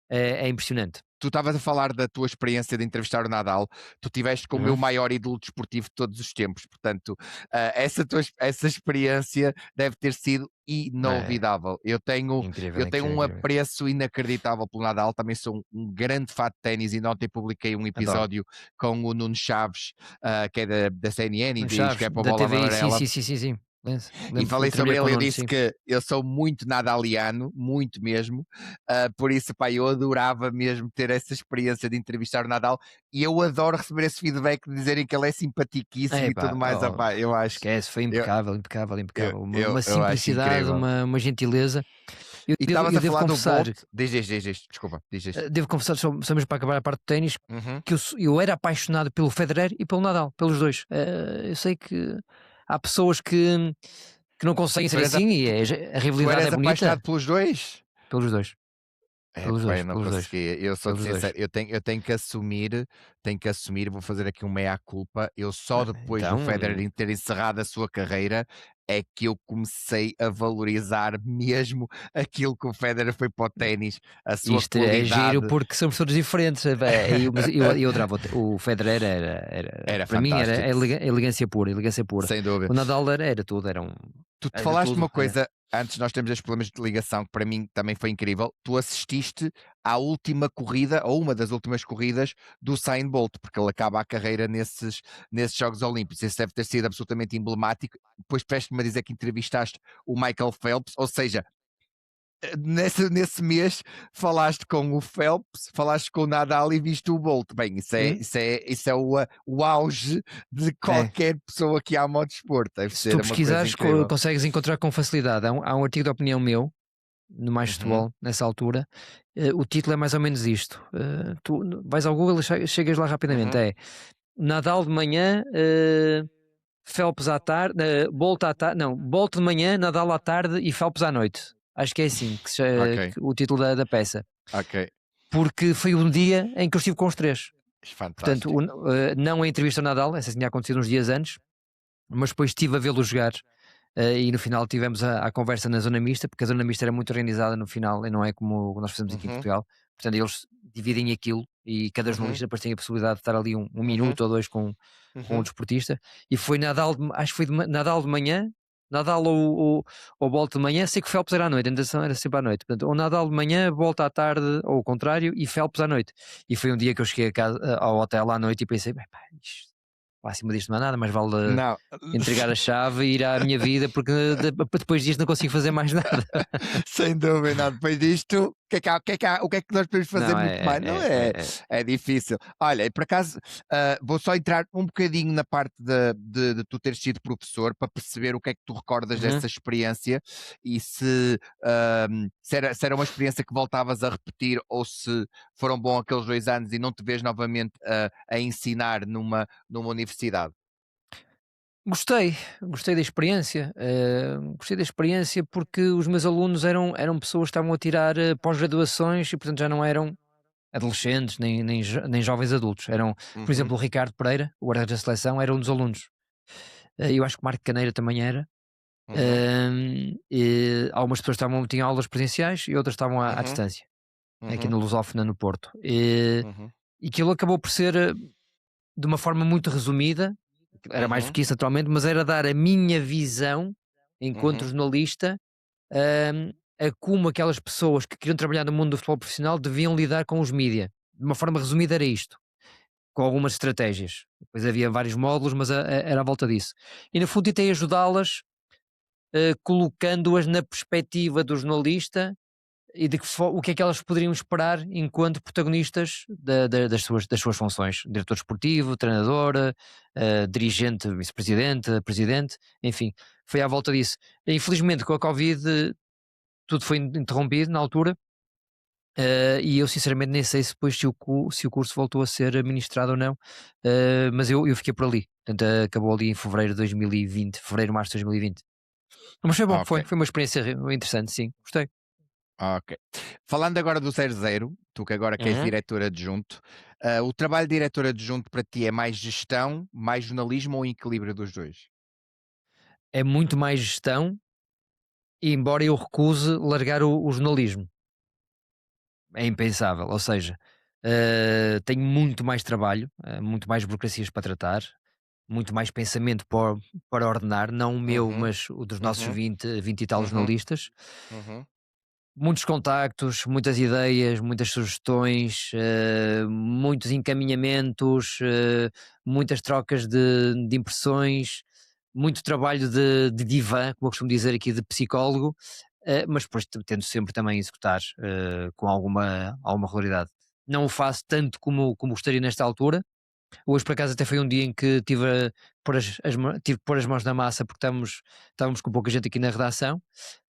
é impressionante. Tu estavas a falar da tua experiência de entrevistar o Nadal, tu tiveste com o meu maior ídolo desportivo de todos os tempos, portanto, essa experiência deve ter sido inolvidável. Eu tenho Incrível, um incrível. apreço inacreditável pelo Nadal, também sou um grande fã de ténis, e ontem publiquei um Adoro. episódio com o Nuno Chaves, que é da CNN e Um diz Chaves, que é para a da bola TVI, amarela. sim. E falei sobre ele, eu disse sim. que eu sou muito nadaliano, muito mesmo, por isso, pá, eu adorava mesmo ter essa experiência de entrevistar o Nadal, e eu adoro receber esse feedback de dizerem que ele é simpaticíssimo e tudo mais. Pá, eu acho, esquece, foi eu, impecável. Uma eu acho simplicidade, incrível. uma gentileza. Eu E devo, estavas eu a devo falar do confessar, Bolt, diz, desculpa, diz. devo confessar, só mesmo para acabar a parte do ténis, Uhum. que eu era apaixonado pelo Federer e pelo Nadal, pelos dois. Eu sei que há pessoas que não conseguem ser Tu, assim, e a tu rivalidade é eras apaixonado bonita pelos dois? pelos dois, pelos Pá, dois, eu não pelos dois, consegui. Eu sou-te pelos dois. sincero, eu tenho que assumir, vou fazer aqui um meia-culpa. Eu só depois do Então, Federer ter encerrado a sua carreira é que eu comecei a valorizar mesmo aquilo que o Federer foi para o ténis, a sua isto é giro qualidade. porque somos todos diferentes. Mas eu adorava o Federer, Era para mim era fantástico, elegância pura, elegância pura. sem dúvida. O Nadal era tudo, Tu te era falaste de tudo. uma coisa antes, nós temos estes problemas de ligação, que para mim também foi incrível. Tu assististe à última corrida, ou uma das últimas corridas, do Usain Bolt, porque ele acaba a carreira nesses Jogos Olímpicos. Esse deve ter sido absolutamente emblemático. Depois tiveste-me a dizer que entrevistaste o Michael Phelps, ou seja, nesse mês falaste com o Phelps, falaste com o Nadal e viste o Bolt. Bem, isso é o auge de qualquer pessoa que ama o desporto. Deve Se ser tu uma coisa pesquisares, incrível. consegues encontrar com facilidade. Há um artigo de opinião meu, no Mais Futebol, nessa altura. O título é mais ou menos isto. Tu vais ao Google e chegas lá rapidamente. É Nadal de manhã, Phelps à tarde, Bolt à tarde, não, Bolt de manhã, Nadal à tarde e Phelps à noite. Acho que é assim Ok, que o título da peça. ok. Porque foi um dia em que eu estive com os três. Portanto, Fantástico. não a entrevista ao Nadal, essa tinha acontecido uns dias antes, mas depois estive a vê-lo jogar e no final tivemos a conversa na zona mista, porque a zona mista era muito organizada no final e não é como nós fazemos aqui em Uhum, Portugal. Portanto, eles dividem aquilo e cada uhum, jornalista depois tem a possibilidade de estar ali um uhum, minuto ou dois com o uhum. desportista. E foi Nadal, acho que foi Nadal de manhã, Nadal ou Bolt de manhã, sei que Phelps era à noite, a natação era sempre à noite. Portanto, ou Nadal de manhã, Bolt à tarde, ou o contrário, e Phelps à noite. E foi um dia que eu cheguei a casa, ao hotel à noite e pensei, "Bem, pá, isto, acima disto não há nada, mas vale Não. entregar a chave e ir à minha vida, porque depois disto não consigo fazer mais nada." Sem dúvida, não. Depois disto, o que é que nós podemos fazer Não, muito mais? Não é, é. é difícil. Olha, e por acaso, vou só entrar um bocadinho na parte de tu teres sido professor para perceber o que é que tu recordas Uhum. dessa experiência e se era uma experiência que voltavas a repetir ou se foram bons aqueles 2 anos e não te vês novamente a ensinar numa universidade. Gostei gostei da experiência porque os meus alunos eram pessoas que estavam a tirar pós-graduações e portanto já não eram adolescentes nem jovens adultos. Eram, por Uhum, exemplo, o Ricardo Pereira, o guarda da seleção, era um dos alunos. Eu acho que o Marco Caneira também era. uhum, E algumas pessoas tinham aulas presenciais e outras estavam à uhum, distância, aqui uhum, no Lusófona, no Porto. E aquilo acabou por ser, de uma forma muito resumida, era mais do uhum, que isso atualmente, mas era dar a minha visão, enquanto uhum, jornalista, a como aquelas pessoas que queriam trabalhar no mundo do futebol profissional deviam lidar com os mídia. De uma forma resumida era isto, com algumas estratégias. Depois havia vários módulos, mas era à volta disso. E no fundo tentei ajudá-las, colocando-as na perspectiva do jornalista e o que é que elas poderiam esperar enquanto protagonistas das suas funções, diretor esportivo, treinador, dirigente, vice-presidente, presidente, enfim, foi à volta disso. Infelizmente com a Covid tudo foi interrompido na altura, e eu sinceramente nem sei se depois se o curso voltou a ser ministrado ou não, mas eu fiquei por ali, portanto acabou ali em fevereiro de 2020, fevereiro, março de 2020. Mas foi bom, ok. foi uma experiência interessante, sim, gostei. Ok. Falando agora do 00, tu que agora que és Uhum. diretor adjunto, o trabalho de diretor adjunto para ti é mais gestão, mais jornalismo ou um equilíbrio dos 2? É muito mais gestão. E embora eu recuse largar o jornalismo, é impensável, ou seja, tenho muito mais trabalho, muito mais burocracias para tratar, muito mais pensamento para ordenar, não o meu, Uhum, mas o dos nossos uhum, 20 e tal uhum, jornalistas. uhum. Muitos contactos, muitas ideias, muitas sugestões, muitos encaminhamentos, muitas trocas de impressões, muito trabalho de divã, como eu costumo dizer aqui, de psicólogo, mas depois tento sempre também executar com alguma regularidade. Não o faço tanto como gostaria nesta altura. Hoje, por acaso, até foi um dia em que tive, tive que pôr as mãos na massa porque estávamos com pouca gente aqui na redação.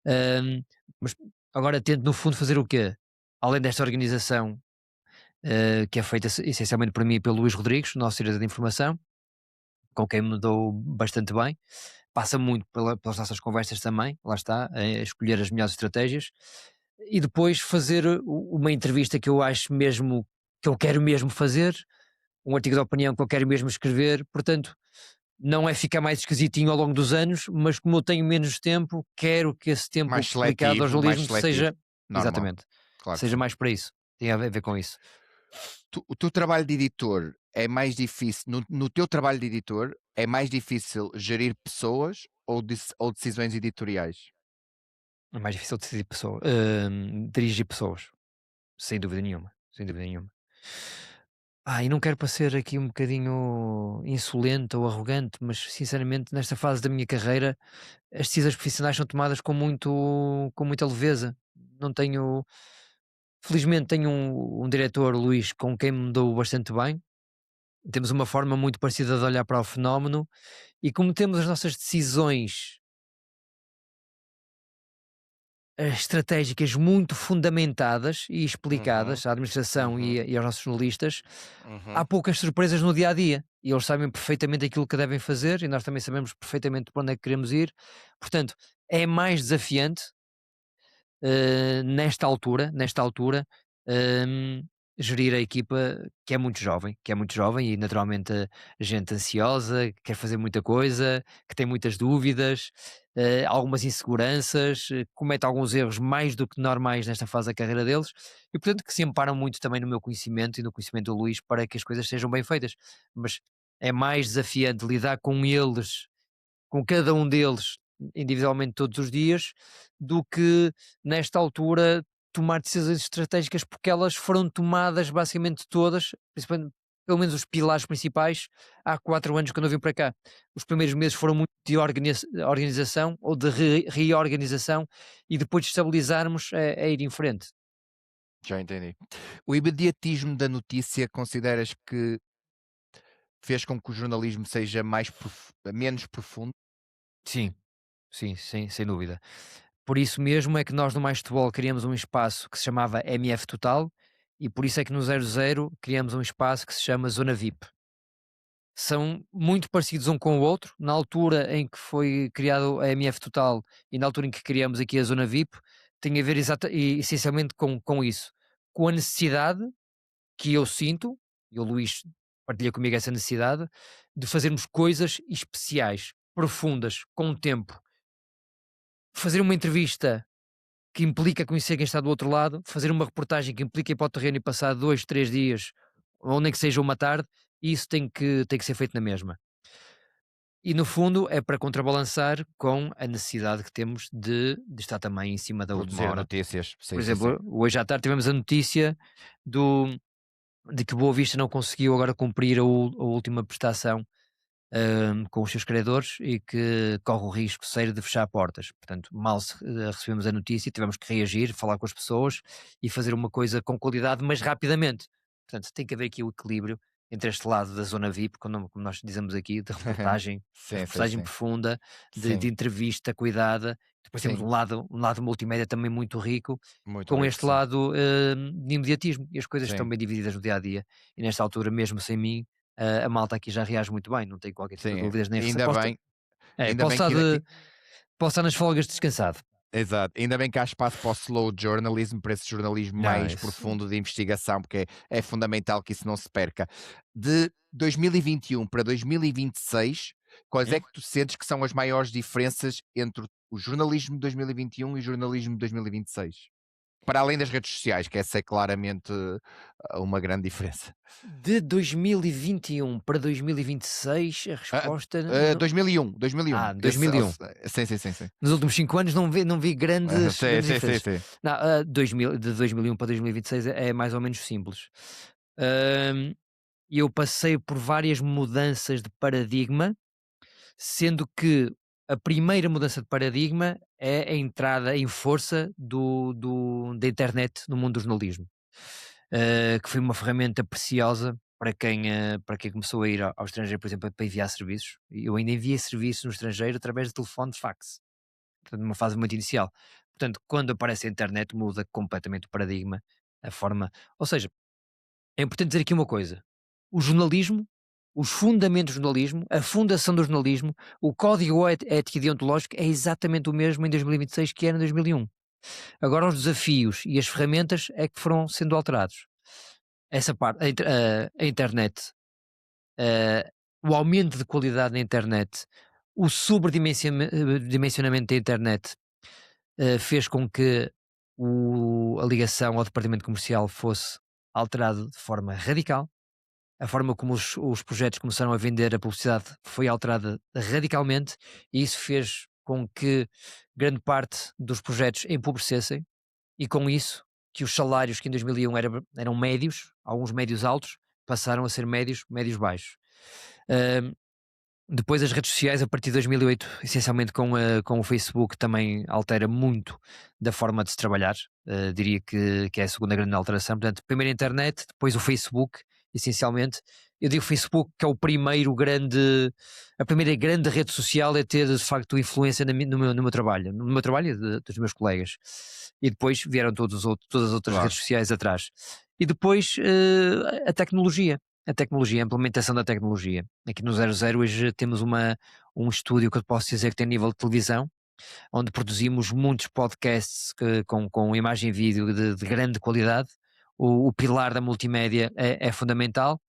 Ahm, mas agora tento, no fundo, fazer o quê? Além desta organização, que é feita essencialmente por mim e pelo Luís Rodrigues, nosso diretor de informação, com quem me dou bastante bem. Passa muito pelas nossas conversas também, lá está, a escolher as melhores estratégias. E depois fazer uma entrevista que eu acho mesmo, que eu quero mesmo fazer, um artigo de opinião que eu quero mesmo escrever. Portanto, não é ficar mais esquisitinho ao longo dos anos, mas como eu tenho menos tempo, quero que esse tempo aplicado ao Mais jornalismo seletivo. seja, Normal, exatamente, claro que seja sim. mais para isso. Tem a ver com isso. O teu trabalho de editor é mais difícil, no teu trabalho de editor, é mais difícil gerir pessoas ou decisões editoriais? É mais difícil dirigir pessoas, sem dúvida nenhuma, sem dúvida nenhuma. E não quero parecer aqui um bocadinho insolente ou arrogante, mas sinceramente nesta fase da minha carreira as decisões profissionais são tomadas com muita leveza. Não tenho, felizmente tenho um diretor, o Luís, com quem me dou bastante bem. Temos uma forma muito parecida de olhar para o fenómeno e como temos as nossas decisões estratégicas muito fundamentadas e Uhum, explicadas à administração e, uhum, e aos nossos jornalistas, há uhum. poucas surpresas no dia a dia. E eles sabem perfeitamente aquilo que devem fazer e nós também sabemos perfeitamente para onde é que queremos ir. Portanto, é mais desafiante nesta altura, hum, gerir a equipa que é muito jovem e naturalmente gente ansiosa, que quer fazer muita coisa, que tem muitas dúvidas, algumas inseguranças, comete alguns erros mais do que normais nesta fase da carreira deles e, portanto, que se amparam muito também no meu conhecimento e no conhecimento do Luís para que as coisas sejam bem feitas. Mas é mais desafiante lidar com eles, com cada um deles individualmente todos os dias, do que nesta altura tomar decisões estratégicas, porque elas foram tomadas basicamente todas, principalmente, pelo menos os pilares principais, há 4 anos quando eu vim para cá. Os primeiros meses foram muito de organização ou de reorganização e depois de estabilizarmos é ir em frente. Já entendi. O imediatismo da notícia consideras que fez com que o jornalismo seja menos profundo? Sim, sim, sim, sem dúvida. Por isso mesmo é que nós no Mais Futebol criamos um espaço que se chamava MF Total e por isso é que no 00 criamos um espaço que se chama Zona VIP. São muito parecidos um com o outro. Na altura em que foi criado a MF Total e na altura em que criamos aqui a Zona VIP, tem a ver essencialmente com isso, com a necessidade que eu sinto, e o Luís partilha comigo essa necessidade, de fazermos coisas especiais, profundas, com tempo. Fazer uma entrevista que implica conhecer quem está do outro lado, fazer uma reportagem que implica ir para o terreno e passar 2, 3 dias, ou nem que seja uma tarde, isso tem que ser feito na mesma. E no fundo é para contrabalançar com a necessidade que temos de estar também em cima da última Produzir hora. notícias. Por Sim, sim, sim. exemplo, hoje à tarde tivemos a notícia de que o Boa Vista não conseguiu agora cumprir a última prestação com os seus credores e que corre o risco sério de fechar portas. Portanto, mal recebemos a notícia, tivemos que reagir, falar com as pessoas e fazer uma coisa com qualidade, mas rapidamente. Portanto, tem que haver aqui o equilíbrio entre este lado da zona VIP, como nós dizemos aqui, de Sim, sim, reportagem sim. profunda, de Sim, entrevista cuidada. Depois temos sim. um lado multimédia também muito rico, Muito com rico, este sim. lado de imediatismo. E as coisas estão Sim, bem divididas no dia a dia. E nesta altura, mesmo sem mim, a malta aqui já reage muito bem, não tem qualquer tipo de sim. dúvidas nem receio. Ainda bem, ainda Posso bem estar, que posso estar nas folgas descansado. exato. Ainda bem que há espaço para o slow journalism, para esse jornalismo Não, mais isso. profundo de investigação, porque é fundamental que isso não se perca. De 2021 para 2026, quais é Sim. que tu sentes que são as maiores diferenças entre o jornalismo de 2021 e o jornalismo de 2026? Para além das redes sociais, que essa é claramente uma grande diferença. De 2021 para 2026, a Ah, resposta. No... 2001, 2001. Esse, 2001. sim, sim, sim, sim. Nos últimos 5 anos não vi grandes, Sim, grandes sim, sim, diferenças. sim. Não, de 2001 para 2026 é mais ou menos simples. Eu passei por várias mudanças de paradigma, sendo que a primeira mudança de paradigma é a entrada em força da internet no mundo do jornalismo, que foi uma ferramenta preciosa para quem começou a ir ao estrangeiro, por exemplo, para enviar serviços. Eu ainda enviei serviços no estrangeiro através de telefone de fax, portanto, numa fase muito inicial. Portanto, quando aparece a internet, muda completamente o paradigma, a forma. Ou seja, é importante dizer aqui uma coisa: o jornalismo, os fundamentos do jornalismo, a fundação do jornalismo, o código ético e deontológico é exatamente o mesmo em 2026 que era em 2001. Agora os desafios e as ferramentas é que foram sendo alterados. Essa parte, a internet, eh, o aumento de qualidade na internet, o sobredimensionamento da internet fez com que a ligação ao departamento comercial fosse alterado de forma radical. A forma como os projetos começaram a vender a publicidade foi alterada radicalmente e isso fez com que grande parte dos projetos empobrecessem e com isso que os salários que em 2001 eram médios, alguns médios altos, passaram a ser médios, médios baixos. Ahm, Depois as redes sociais, a partir de 2008, essencialmente com o Facebook, também altera muito da forma de se trabalhar. Diria que é a segunda grande alteração. Portanto, primeiro a internet, depois o Facebook, essencialmente. Eu digo Facebook que é a primeira grande rede social a ter de facto influência no meu trabalho, dos meus colegas. E depois vieram todas as outras Claro. redes sociais atrás. E depois a implementação da tecnologia. Aqui no 00 hoje temos um estúdio que eu posso dizer que tem nível de televisão, onde produzimos muitos podcasts com imagem e vídeo de grande qualidade. o pilar da multimédia é fundamental.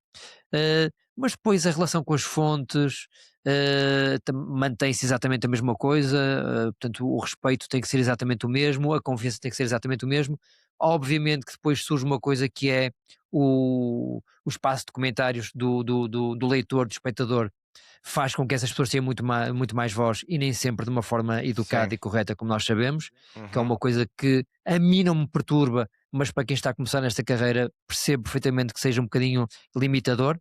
Mas depois a relação com as fontes mantém-se exatamente a mesma coisa, portanto o respeito tem que ser exatamente o mesmo, a confiança tem que ser exatamente o mesmo. Obviamente que depois surge uma coisa que é o espaço de comentários do leitor, do espectador, faz com que essas pessoas tenham muito mais voz e nem sempre de uma forma Sim. educada e correta, como nós sabemos, que é Uhum. uma coisa que a mim não me perturba, mas para quem está a começar nesta carreira percebo perfeitamente que seja um bocadinho limitador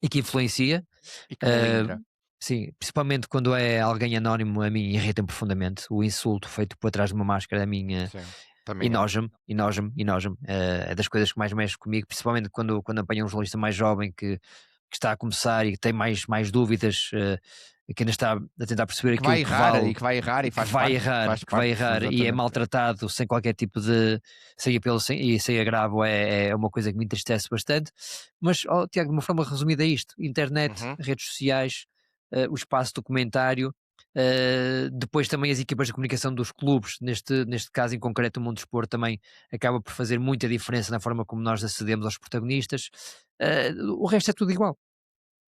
e que influencia. E que Ah, melindra. sim, principalmente quando é alguém anónimo, a mim irrita-me profundamente. O insulto feito por trás de uma máscara, a mim Sim. Também é. enoja-me, enoja-me, enoja-me. É das coisas que mais mexe comigo, principalmente quando apanho um jornalista mais jovem que está a começar e que tem mais dúvidas, que ainda está a tentar E perceber que vai aquilo que errar, vale, e que vai errar, e faz que vai parte, errar e é exatamente. maltratado sem qualquer tipo de sem agravo, é uma coisa que me entristece bastante. Mas, Tiago, de uma forma resumida, é isto: internet, Uhum. redes sociais, o espaço do comentário. Depois também as equipas de comunicação dos clubes, neste caso em concreto o Mundo Desporto, também acaba por fazer muita diferença na forma como nós acedemos aos protagonistas. O resto é tudo igual.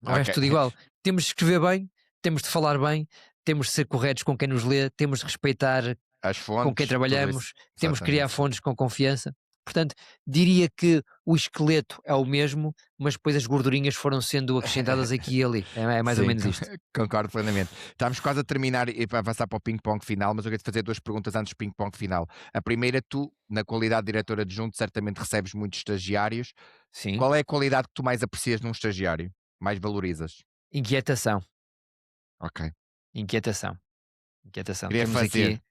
O Ok. resto é tudo igual. Temos de escrever bem, temos de falar bem, temos de ser corretos com quem nos lê, temos de respeitar As com quem fontes, tudo isso. trabalhamos, temos de criar Exatamente. fontes com confiança. Portanto, diria que o esqueleto é o mesmo, mas depois as gordurinhas foram sendo acrescentadas aqui e ali. É mais ou Sim, menos isto. concordo plenamente. Estamos quase a terminar e para avançar para o ping-pong final, mas eu quero te fazer duas perguntas antes do ping-pong final. A primeira, tu, na qualidade de diretora adjunto, certamente recebes muitos estagiários. Sim. Qual é a qualidade que tu mais aprecias num estagiário? Mais valorizas? Inquietação, Ok. inquietação, inquietação. Querer Temos fazer, aqui,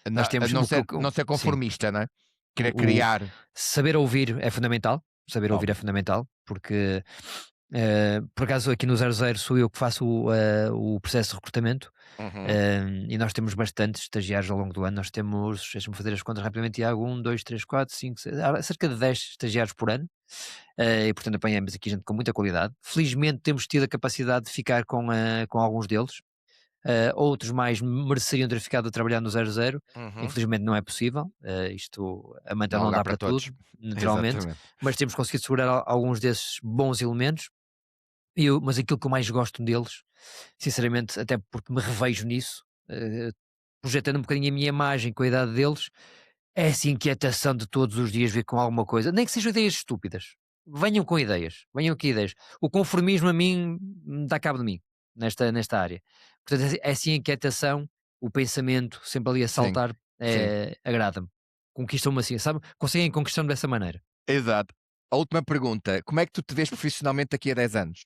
nós temos não o que ser, não ser sim, conformista, não é? Querer o criar. saber ouvir é fundamental, saber ouvir é Óbvio. fundamental, porque por acaso aqui no 00 sou eu que faço o processo de recrutamento. Uhum. E nós temos bastantes estagiários ao longo do ano. Nós temos, deixa-me fazer as contas rapidamente, Tiago, 1, 2, 3, 4, 5, 6, há cerca de 10 estagiários por ano. E portanto apanhamos aqui gente com muita qualidade. Felizmente temos tido a capacidade de ficar com alguns deles. Outros mais mereceriam ter ficado a trabalhar no 00. Uhum. Infelizmente não é possível. Isto, a manta Dá não lugar dá para para tudo, todos. naturalmente, Exatamente. mas temos conseguido segurar alguns desses bons elementos. Mas aquilo que eu mais gosto deles, sinceramente, até porque me revejo nisso, projetando um bocadinho a minha imagem com a idade deles, é essa inquietação de todos os dias vir com alguma coisa, nem que sejam ideias estúpidas. Venham com ideias, venham com ideias. O conformismo a mim dá cabo de mim, nesta área. Portanto, essa inquietação, o pensamento sempre ali a Sim, saltar, sim. agrada-me. Conquistam-me assim, sabe? Conseguem conquistar-me dessa maneira. Exato. A última pergunta, como é que tu te vês profissionalmente daqui a 10 anos?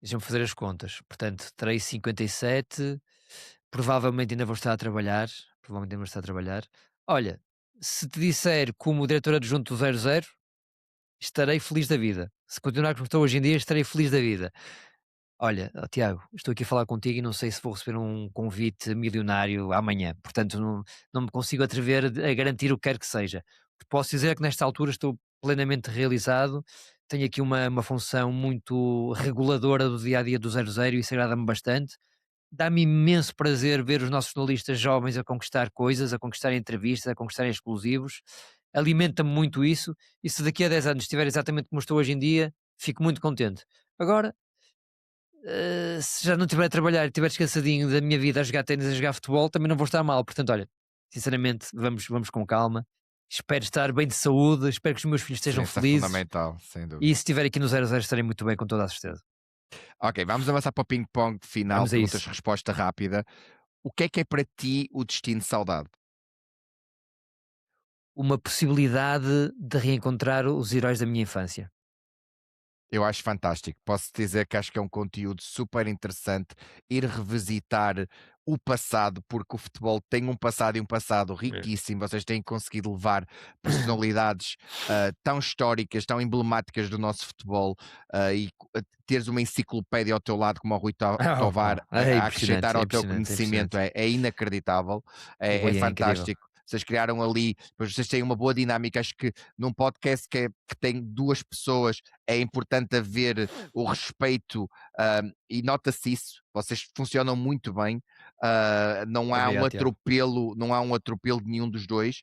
Deixa-me fazer as contas. Portanto, terei 57, provavelmente ainda vou estar a trabalhar. Provavelmente ainda vou estar a trabalhar. Olha, se te disser como diretor adjunto do 00, estarei feliz da vida. Se continuar como estou hoje em dia, estarei feliz da vida. Olha, Tiago, estou aqui a falar contigo e não sei se vou receber um convite milionário amanhã. Portanto, não me consigo atrever a garantir o que quer que seja. Posso dizer é que nesta altura estou plenamente realizado. Tenho aqui uma função muito reguladora do dia a dia do 00 e isso agrada-me bastante. Dá-me imenso prazer ver os nossos jornalistas jovens a conquistar coisas, a conquistar entrevistas, a conquistar exclusivos. Alimenta-me muito isso. E se daqui a 10 anos estiver exatamente como estou hoje em dia, fico muito contente. Agora, se já não estiver a trabalhar e estiver descansadinho da minha vida a jogar ténis, a jogar futebol, também não vou estar mal. Portanto, olha, sinceramente, vamos com calma. Espero estar bem de saúde, espero que os meus filhos Sim, estejam isso é felizes. fundamental, sem E dúvida. se estiver aqui no 00 estarei muito bem, com toda a certeza. Ok, vamos avançar para o ping-pong final, Vamos a isso. perguntas-resposta rápida. O que é para ti o destino de saudade? Uma possibilidade de reencontrar os heróis da minha infância. Eu acho fantástico. Posso dizer que acho que é um conteúdo super interessante ir revisitar o passado, porque o futebol tem um passado e um passado É. riquíssimo. Vocês têm conseguido levar personalidades tão históricas, tão emblemáticas do nosso futebol teres uma enciclopédia ao teu lado, como o Rui Oh, Tovar, é a acrescentar impressionante, é ao teu impressionante, é conhecimento impressionante. é inacreditável, O é Rui é incrível. fantástico. vocês criaram ali, depois vocês têm uma boa dinâmica. Acho que num podcast que tem duas pessoas é importante haver o respeito, e nota-se isso. Vocês funcionam muito bem. Não há um Obrigado, Tiago. atropelo, não há um atropelo de nenhum dos dois.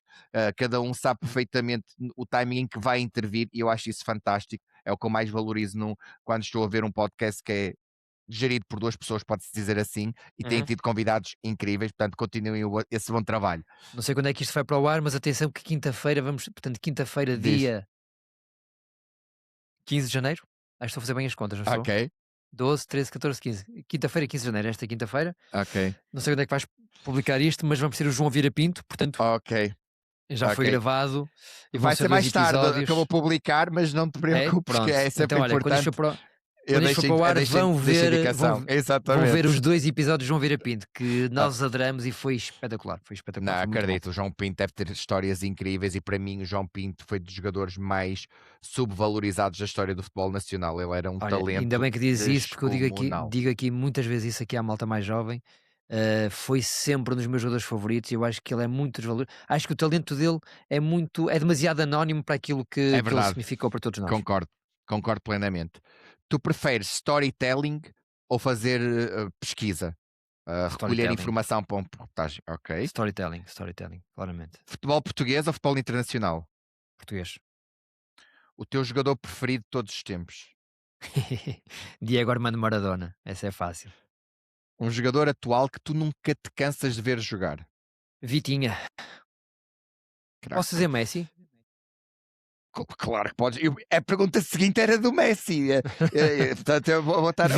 Cada um sabe perfeitamente o timing em que vai intervir, e eu acho isso fantástico. É o que eu mais valorizo quando estou a ver um podcast que é gerido por duas pessoas, pode-se dizer assim, e têm Uhum. tido convidados incríveis, portanto continuem esse bom trabalho. Não sei quando é que isto vai para o ar, mas atenção que quinta-feira portanto, quinta-feira, Diz. dia 15 de janeiro. Acho que estou a fazer bem as contas, não estou? Ok, 12, 13, 14, 15. Quinta-feira, 15 de janeiro, esta quinta-feira. ok, Não sei quando é que vais publicar isto, mas vamos ter o João Vieira Pinto, portanto, ok, já foi ok. gravado e vão Vai ser ser 2 mais tarde que eu episódios. vou publicar, mas não te É? preocupes, que Pronto. é sempre Então, olha, importante. quando isto for para o ar, vão Deixa ver, indicação. vão ver os Exatamente. 2 episódios de João Vieira Pinto, que Ah, nós adoramos e foi espetacular. Foi Não, espetacular, foi muito bom. acredito, o João Pinto deve ter histórias incríveis, e para mim o João Pinto foi dos jogadores mais subvalorizados da história do futebol nacional. Ele era um Olha, ainda talento bem que dizes isso, porque eu descomunal. digo aqui muitas vezes isso aqui à malta mais jovem. Foi sempre um dos meus jogadores favoritos e eu acho que ele é muito desvalorizado. Acho que o talento dele é demasiado anónimo para aquilo É que ele verdade, significou para todos nós. concordo plenamente. Tu preferes storytelling ou fazer pesquisa? Recolher Storytelling, informação para uma reportagem, ok. storytelling, claramente. Futebol português ou futebol internacional? Português. O teu jogador preferido de todos os tempos? Diego Armando Maradona, essa é fácil. Um jogador atual que tu nunca te cansas de ver jogar? Vitinha, posso Craque. dizer Messi? Claro que podes. A pergunta seguinte era do Messi. Portanto, eu vou estar.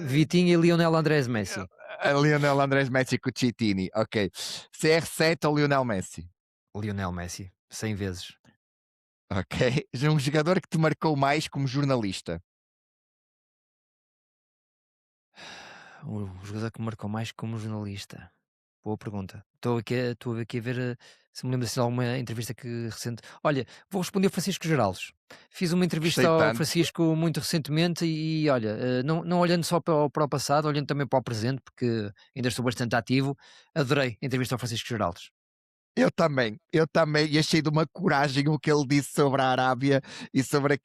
Vitinha e Lionel Andrés Messi. A Lionel Andrés Messi com o Citini. Ok. CR7 ou Lionel Messi? Lionel Messi, 100 vezes. Ok. Um jogador que te marcou mais como jornalista? O jogador que me marcou mais como jornalista. Boa pergunta. Estou aqui a ver se me lembro assim de alguma entrevista que recente. Olha, vou responder ao Francisco Geraldes. Fiz uma entrevista Gostei ao tanto. Francisco muito recentemente e olha, não olhando só para o passado, olhando também para o presente, porque ainda estou bastante ativo, adorei a entrevista ao Francisco Geraldes. Eu também, e achei de uma coragem o que ele disse sobre a Arábia e sobre.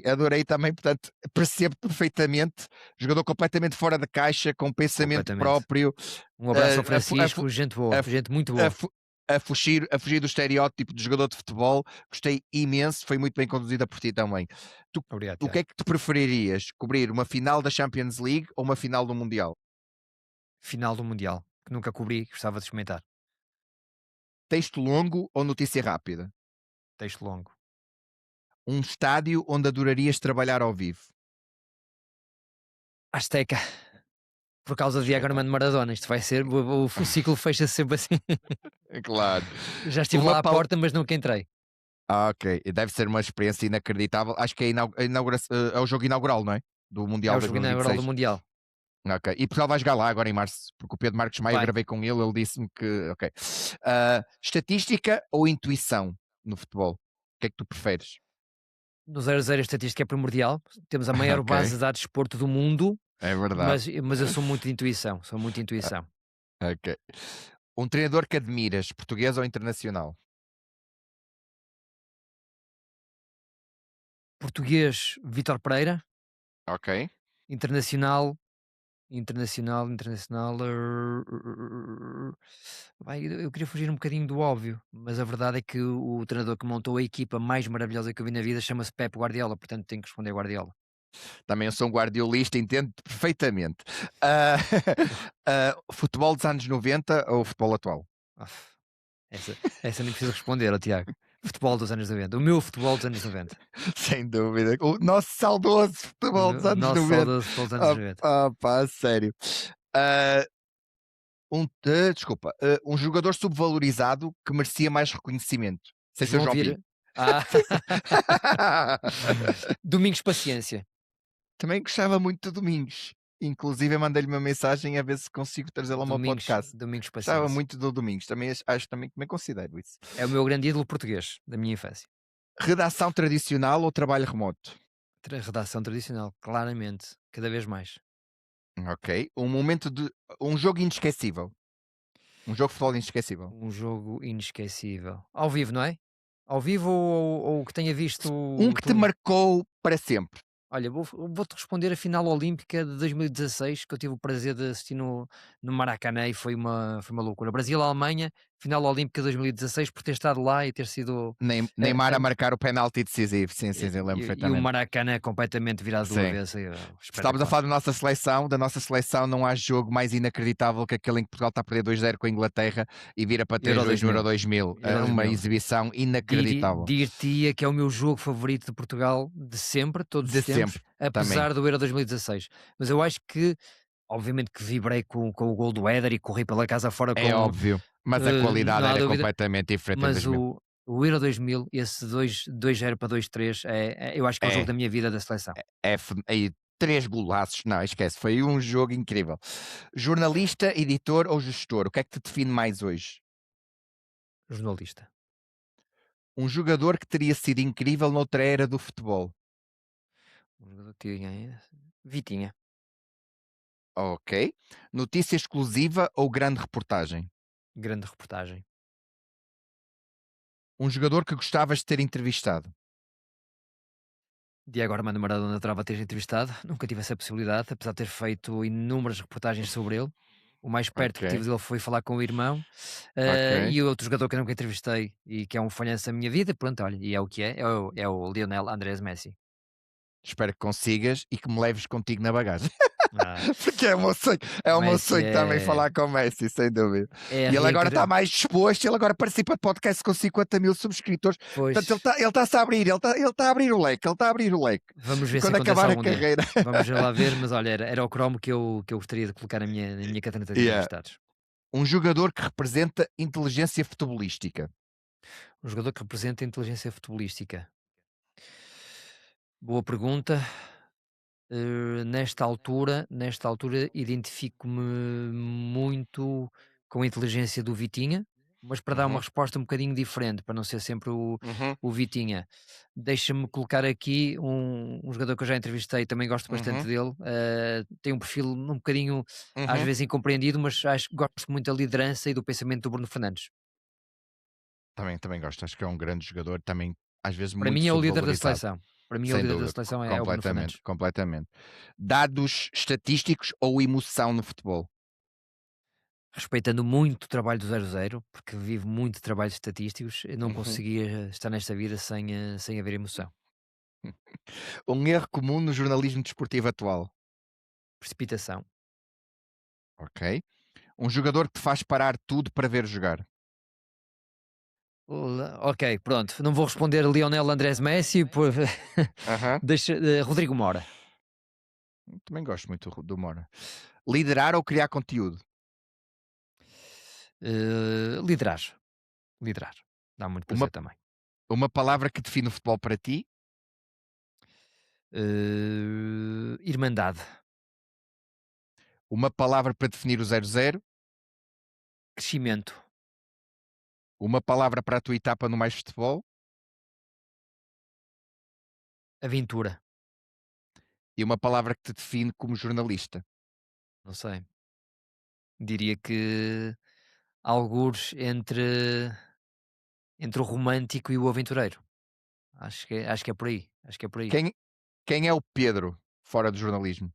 Adorei também, portanto, percebo perfeitamente. Jogador completamente fora da caixa, com pensamento Completamente. próprio, Um abraço ao a, fu- a, Francisco, fu- gente a, boa, fu- gente muito a, boa. fu- a fugir do estereótipo de jogador de futebol. Gostei imenso, foi muito bem conduzida por ti também. Tu, Obrigado, o que Tiago. é que tu preferirias? Cobrir uma final da Champions League ou uma final do Mundial? Final do Mundial, que nunca cobri, gostava de experimentar. Texto longo ou notícia rápida? Texto longo. Um estádio onde adorarias trabalhar ao vivo? Azteca. Por causa de Diego Espetáculo. Armando Maradona, isto vai ser, o ciclo fecha-se sempre assim. Claro. Já estive Uma lá à pal porta, mas nunca entrei. Ok. E deve ser uma experiência inacreditável. Acho que é é o jogo inaugural, não é? Do É Mundial o jogo inaugural do 2026. Mundial. Ok. E Portugal vai jogar lá agora em março, porque o Pedro Marcos Maia, eu Vai. gravei com ele disse-me que. Ok. Estatística ou intuição no futebol? O que é que tu preferes? No 0-0 a estatística é primordial. Temos a maior Ok. base de dados de desporto do mundo, É verdade. mas eu sou muito de intuição. Sou muito de intuição. Ok. Um treinador que admiras, português ou internacional? Português, Vítor Pereira. Ok. Internacional. Vai, eu queria fugir um bocadinho do óbvio, mas a verdade é que o treinador que montou a equipa mais maravilhosa que eu vi na vida chama-se Pep Guardiola, portanto tenho que responder Guardiola. Também eu sou um guardiolista, entendo perfeitamente. Ah, futebol dos anos 90 ou futebol atual? Uf, essa nem preciso responder, ó Tiago. Futebol dos anos 90. O meu futebol dos anos 90. Sem dúvida. O nosso saudoso futebol dos O anos nosso 90. saudoso futebol dos anos 90. Pá, sério. Ah, desculpa. Um jogador subvalorizado que merecia mais reconhecimento. Sem ser o João João Vieira. Pinto. Ah, Domingos Paciência. Também gostava muito de Domingos. Inclusive, eu mandei-lhe uma mensagem a ver se consigo trazê-lo ao meu podcast. Domingos Gostava Paciência. muito do Domingos. Acho também considero isso. É o meu grande ídolo português da minha infância. Redação tradicional ou trabalho remoto? Redação tradicional, claramente, cada vez mais. Ok. Um jogo inesquecível. Um jogo de futebol inesquecível. Um jogo inesquecível. Ao vivo, não é? Ao vivo ou que tenha Um visto que te tudo? marcou para sempre. Olha, vou-te responder a final olímpica de 2016, que eu tive o prazer de assistir no Maracanã e foi uma loucura. Brasil-Alemanha, final olímpica de 2016, por ter estado lá e ter sido. Neymar a marcar o penalti decisivo. Sim, sim, sim, lembro E o perfeitamente. Maracanã completamente virado do Sim. avesso, Estávamos a espetacular. falar da nossa seleção, não há jogo mais inacreditável que aquele em que Portugal está a perder 2-0 com a Inglaterra e vira para Euro 3-2 no Euro 2000, 2000. Euro É uma 2000. exibição inacreditável. Dir-te-ia que é o meu jogo favorito de Portugal de sempre, todos De os tempos, sempre, também. apesar do Euro 2016. Mas eu acho que, obviamente que vibrei com o gol do Éder e corri pela casa fora É com, óbvio, mas a qualidade não há era dúvida, completamente diferente em mas 2000. o Euro 2000, esse 2-0 para 2-3, eu acho que é o jogo É, da minha vida da seleção. aí 3 golaços, não, esquece, foi um jogo incrível. Jornalista, editor ou gestor, o que é que te define mais hoje? Jornalista. Um jogador que teria sido incrível noutra era do futebol. Um jogador que tinha Vitinha, Ok. Notícia exclusiva ou grande reportagem? grande reportagem. Um jogador que gostavas de ter entrevistado. Diego Armando Maradona adorava ter entrevistado, nunca tive essa possibilidade, apesar de ter feito inúmeras reportagens sobre ele. O mais perto que tive Ok, dele foi falar com o irmão. ok. E outro jogador que eu nunca entrevistei e que é um falhanço da minha vida, pronto, olha, e é o que é o Lionel Andrés Messi. Espero que consigas e que me leves contigo na bagagem. Ah, Porque é o o meu Messi sonho também é, falar com o Messi, sem dúvida. é a E ele agora está reencarnação. mais disposto, ele agora participa de podcast com 50 mil subscritores. Pois, Portanto, ele está-se a abrir, ele está a abrir o leque, ele está a abrir o leque. vamos E ver se quando acontece acabar a algum dia. carreira. Vamos lá ver, mas olha, era o cromo que eu gostaria de colocar na minha caderneta de Yeah. entrevistados. Um jogador que representa inteligência futebolística. Um jogador que representa a inteligência futebolística. Boa pergunta. Nesta altura identifico-me muito com a inteligência do Vitinha, mas para dar uma Uhum, resposta um bocadinho diferente, para não ser sempre uhum, o Vitinha. Deixa-me colocar aqui um jogador que eu já entrevistei, também gosto bastante uhum, dele. Tem um perfil um bocadinho, às uhum. vezes, incompreendido, mas acho que gosto muito da liderança e do pensamento do Bruno Fernandes. Também gosto, acho que é um grande jogador, também às vezes Para muito mim é o líder da subvalorizado. seleção. Para mim é o Sem líder da dúvida, seleção é o Bruno completamente, Fernandes. completamente. Dados estatísticos ou emoção no futebol? Respeitando muito o trabalho do 00, porque vivo muito de trabalhos estatísticos, eu não Uhum. conseguia estar nesta vida sem haver emoção. Um erro comum no jornalismo desportivo atual. Precipitação. Ok. Um jogador que te faz parar tudo para ver jogar. Ok, pronto. Não vou responder Lionel Andrés Messi, Aham. deixa, Rodrigo Mora. Também gosto muito do Mora. Liderar ou criar conteúdo? Liderar. Liderar. Dá muito Uma, prazer também. uma palavra que define o futebol para ti? Irmandade. Uma palavra para definir o 0-0? Crescimento. Uma palavra para a tua etapa no Mais Futebol? Aventura. E uma palavra que te define como jornalista? Não sei. Diria que algures entre o romântico e o aventureiro. Acho que é por aí. Acho que é por aí. Quem é o Pedro fora do jornalismo?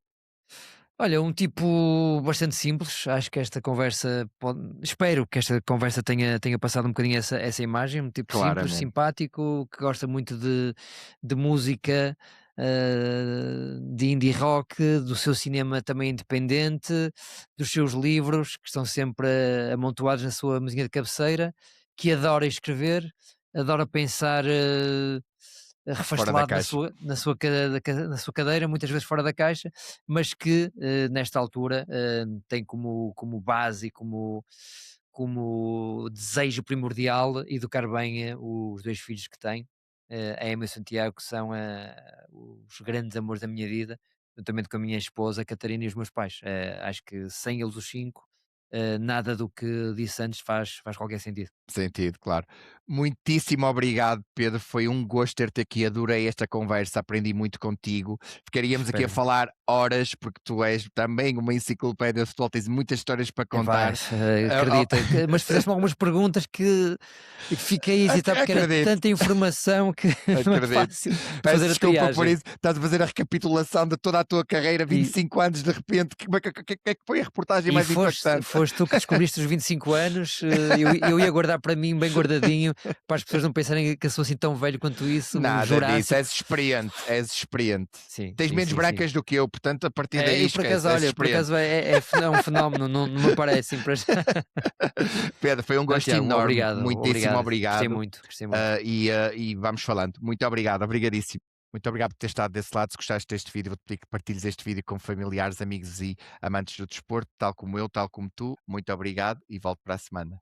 Olha, um tipo bastante simples. Acho que esta conversa espero que esta conversa tenha passado um bocadinho essa imagem. Um tipo simples, Claramente. simpático, que gosta muito de música, de indie rock, do seu cinema também independente, dos seus livros, que estão sempre amontoados na sua mesinha de cabeceira, que adora escrever, adora pensar. Fora da Refastelado na caixa. sua, na, sua, na sua cadeira, muitas vezes fora da caixa, mas que nesta altura tem como base e como desejo primordial educar bem os dois filhos que tem, a Emma e o Santiago, que são os grandes amores da minha vida, juntamente com a minha esposa, a Catarina e os meus pais. Acho que sem eles os cinco, nada do que disse antes faz qualquer sentido. Sentido, claro. Muitíssimo obrigado, Pedro. Foi um gosto ter-te aqui. Adorei esta conversa, aprendi muito contigo. Ficaríamos aqui a Espero. falar horas, porque tu és também uma enciclopédia de futebol, tens muitas histórias para contar. Acredita, mas fizeste-me algumas perguntas que fiquei a hesitar porque era Acredito. tanta informação que não é Acredito. fácil de Peço fazer a desculpa por triagem. isso. Estás a fazer a recapitulação de toda a tua carreira, 25 anos de repente. Que é que foi a reportagem E mais impactante? foste tu que descobriste os 25 anos, eu ia guardar para mim bem guardadinho, para as pessoas não pensarem que eu sou assim tão velho quanto isso, um Nada disso, Jurássico. és experiente, és experiente. Sim, Tens sim, menos sim, brancas do que eu, portanto, a partir daí eu por esquece, acaso, és olha, por experiente. acaso é um fenómeno, não me aparecem para já. Pedro, foi um Não, gosto Tiago, enorme, obrigado, muitíssimo Gostei obrigado. muito, gostei muito. E vamos falando. Muito obrigado, obrigadíssimo. Muito obrigado por ter estado desse lado. Se gostaste deste vídeo, vou-te pedir que partilhes este vídeo com familiares, amigos e amantes do desporto, tal como eu, tal como tu. Muito obrigado e volto para a semana.